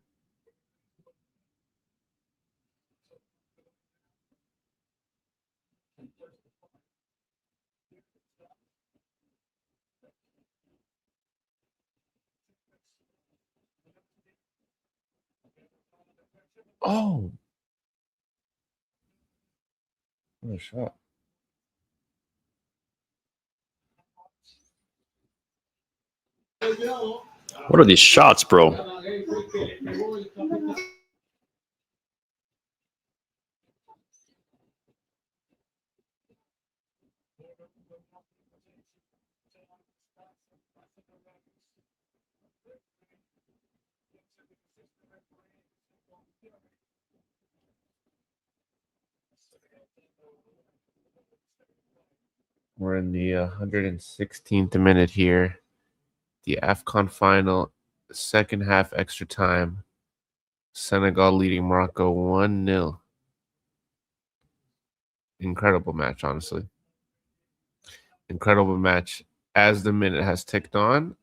[SPEAKER 1] Oh, what a shot.
[SPEAKER 2] What are these shots, bro?
[SPEAKER 1] We're in the 116th minute here. The Afcon final, second half extra time. Senegal leading Morocco 1-0. Incredible match, honestly. Incredible match. As the minute has ticked on,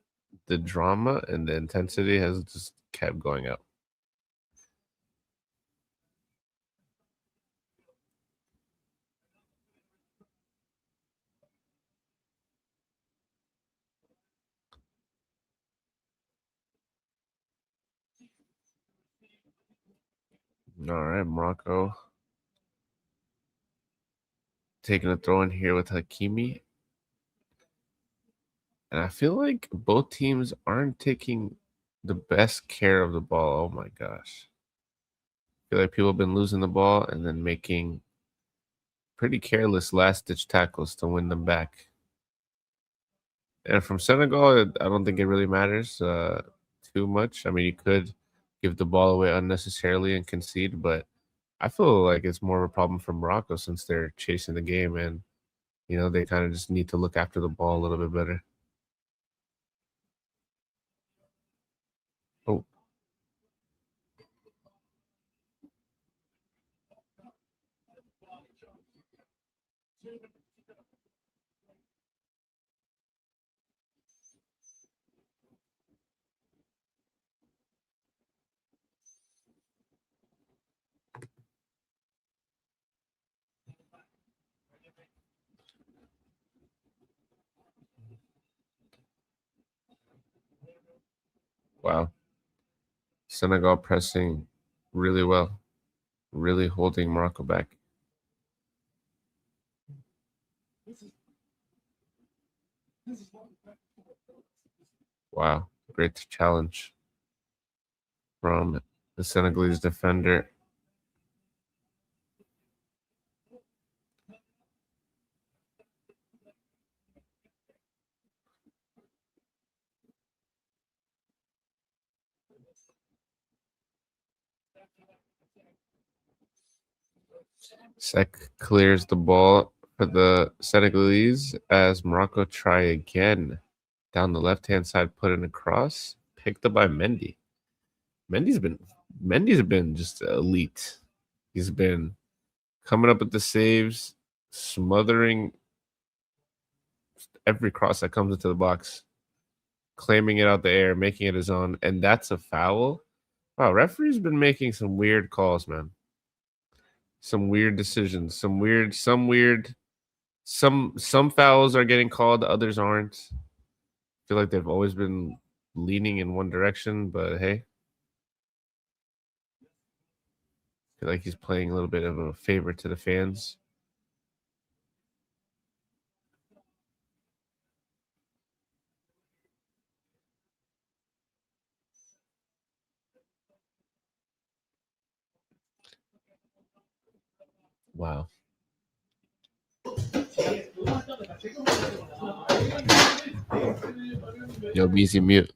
[SPEAKER 1] the drama and the intensity has just kept going up. All right, Morocco taking a throw in here with Hakimi. And I feel like both teams aren't taking the best care of the ball. Oh my gosh. I feel like people have been losing the ball and then making pretty careless last-ditch tackles to win them back. And from Senegal, I don't think it really matters too much. I mean, you could give the ball away unnecessarily and concede, but I feel like it's more of a problem for Morocco since they're chasing the game and, they kind of just need to look after the ball a little bit better. Oh. Wow. Senegal pressing really well, really holding Morocco back. Wow, great challenge from the Senegalese defender. Sek clears the ball for the Senegalese as Morocco try again. Down the left-hand side, put in a cross, picked up by Mendy. Mendy's been just elite. He's been coming up with the saves, smothering every cross that comes into the box, claiming it out the air, making it his own, and that's a foul. Wow, referee's been making some weird calls, man. Some weird decisions, some fouls are getting called, others aren't. I feel like they've always been leaning in one direction, but hey. I feel like he's playing a little bit of a favor to the fans. Wow. Yo, BC mute.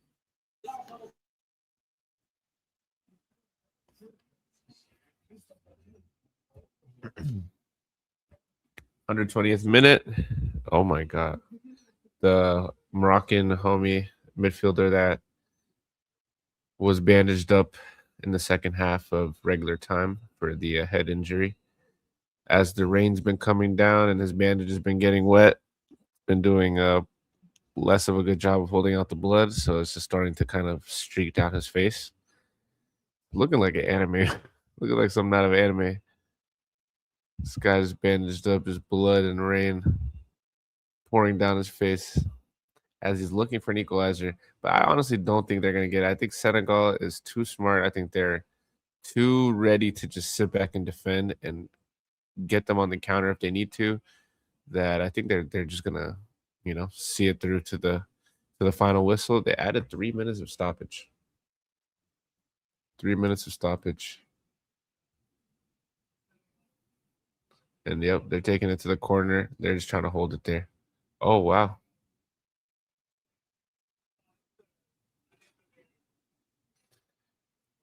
[SPEAKER 1] (120th minute. Oh my god. The Moroccan homie midfielder that was bandaged up in the second half of regular time for the head injury. As the rain's been coming down and his bandage has been getting wet, been doing less of a good job of holding out the blood, so it's just starting to kind of streak down his face. Looking like an anime. Looking like something out of anime. This guy's bandaged up, his blood and rain pouring down his face as he's looking for an equalizer. But I honestly don't think they're going to get it. I think Senegal is too smart. I think they're too ready to just sit back and defend and get them on the counter if they need to. That I think they're just going to, see it through to the final whistle. They added 3 minutes of stoppage. 3 minutes of stoppage. And yep, they're taking it to the corner. They're just trying to hold it there. Oh, wow.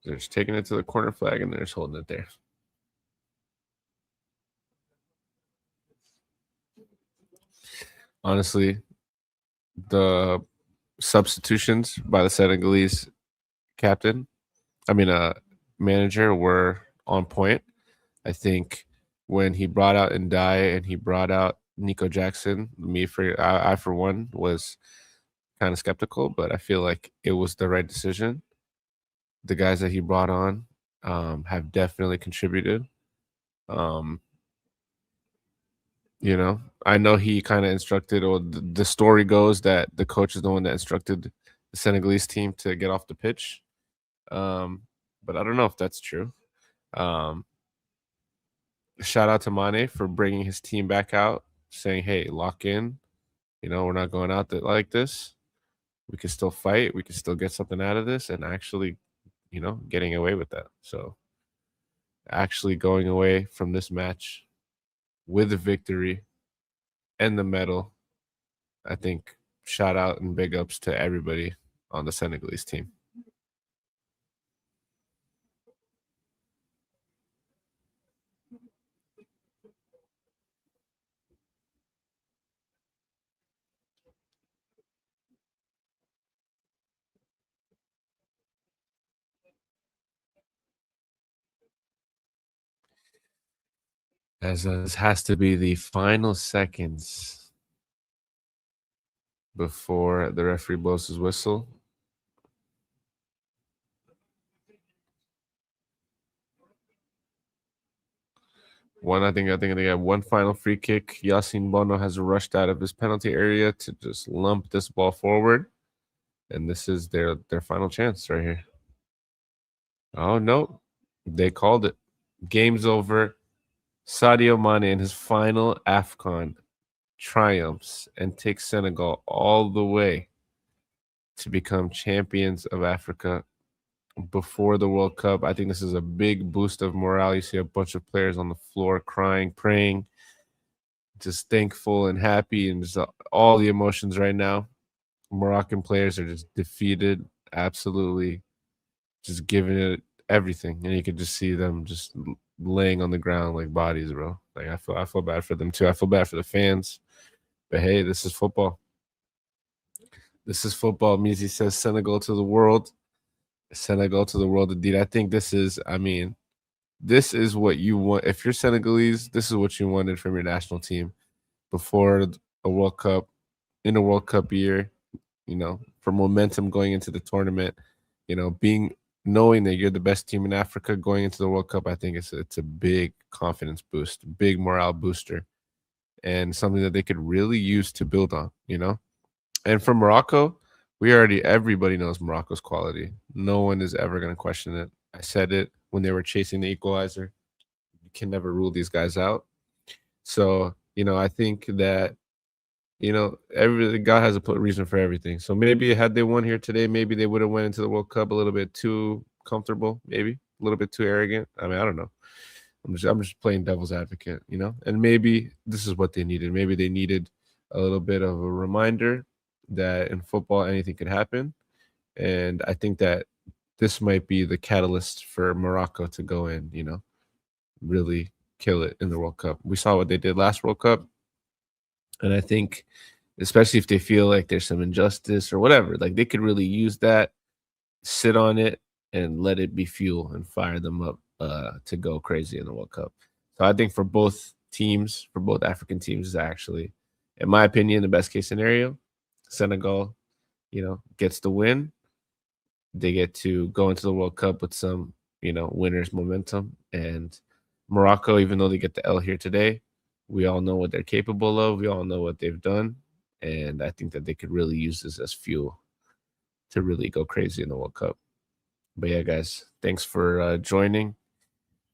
[SPEAKER 1] They're just taking it to the corner flag and they're just holding it there. Honestly, the substitutions by the Senegalese manager were on point. I think when he brought out Ndiaye and he brought out Nico Jackson, I for one was kind of skeptical, but I feel like it was the right decision. The guys that he brought on have definitely contributed. I know he kind of instructed, or the story goes that the coach is the one that instructed the Senegalese team to get off the pitch. But I don't know if that's true. Shout out to Mane for bringing his team back out, saying, hey, lock in. We're not going out like this. We can still fight. We can still get something out of this, and actually, getting away with that. So actually going away from this match with a victory and the medal, I think shout out and big ups to everybody on the Senegalese team. As this has to be the final seconds before the referee blows his whistle. I think they have one final free kick. Yassine Bono has rushed out of his penalty area to just lump this ball forward. And this is their final chance right here. Oh, no. They called it. Game's over. Sadio Mane in his final Afcon triumphs and takes Senegal all the way to become champions of Africa before the World Cup. I think this is a big boost of morale. You see a bunch of players on the floor crying, praying, just thankful and happy, and just all the emotions right now. Moroccan players are just defeated, absolutely just giving it everything, and you can just see them just laying on the ground like bodies, bro. Like I feel bad for them too. I feel bad for the fans, but hey, this is football. This is football. Mizi says Senegal to the world. Senegal to the world indeed. I think this is what you want. If you're Senegalese, this is what you wanted from your national team before a World Cup, in a World Cup year, for momentum going into the tournament, knowing that you're the best team in Africa going into the World Cup. I think it's a big confidence boost, big morale booster, and something that they could really use to build on, And for Morocco, everybody knows Morocco's quality. No one is ever going to question it. I said it when they were chasing the equalizer. You can never rule these guys out. So, I think that, God has a reason for everything. So maybe had they won here today, maybe they would have went into the World Cup a little bit too comfortable, maybe a little bit too arrogant. I mean, I don't know. I'm just playing devil's advocate, and maybe this is what they needed. Maybe they needed a little bit of a reminder that in football anything could happen, and I think that this might be the catalyst for Morocco to go in, really kill it in the World Cup. We saw what they did last World Cup, and I think especially if they feel like there's some injustice or whatever, like they could really use that, sit on it, and let it be fuel and fire them up to go crazy in the World Cup. So I think for both teams, for both African teams, is actually, in my opinion, the best case scenario. Senegal, gets the win. They get to go into the World Cup with some, winners momentum. And Morocco, even though they get the L here today, we all know what they're capable of. We all know what they've done. And I think that they could really use this as fuel to really go crazy in the World Cup. But yeah, guys, thanks for joining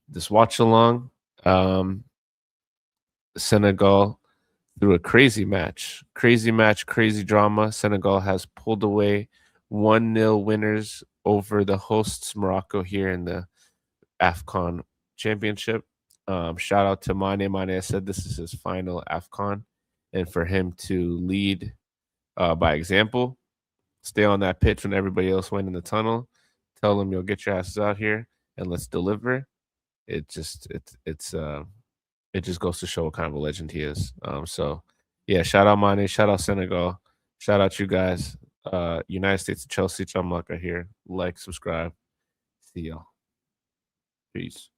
[SPEAKER 1] this watch along. Senegal through a crazy match, crazy drama. Senegal has pulled away 1-0 winners over the hosts Morocco here in the Afcon championship. Shout out to Mane. Mane said this is his final Afcon, and for him to lead by example, stay on that pitch when everybody else went in the tunnel, tell them you'll get your asses out here and let's deliver. It just it just goes to show what kind of a legend he is. So yeah, shout out Mane, shout out Senegal, shout out you guys. United States of Chelsea, John Maka here. Like, subscribe. See y'all. Peace.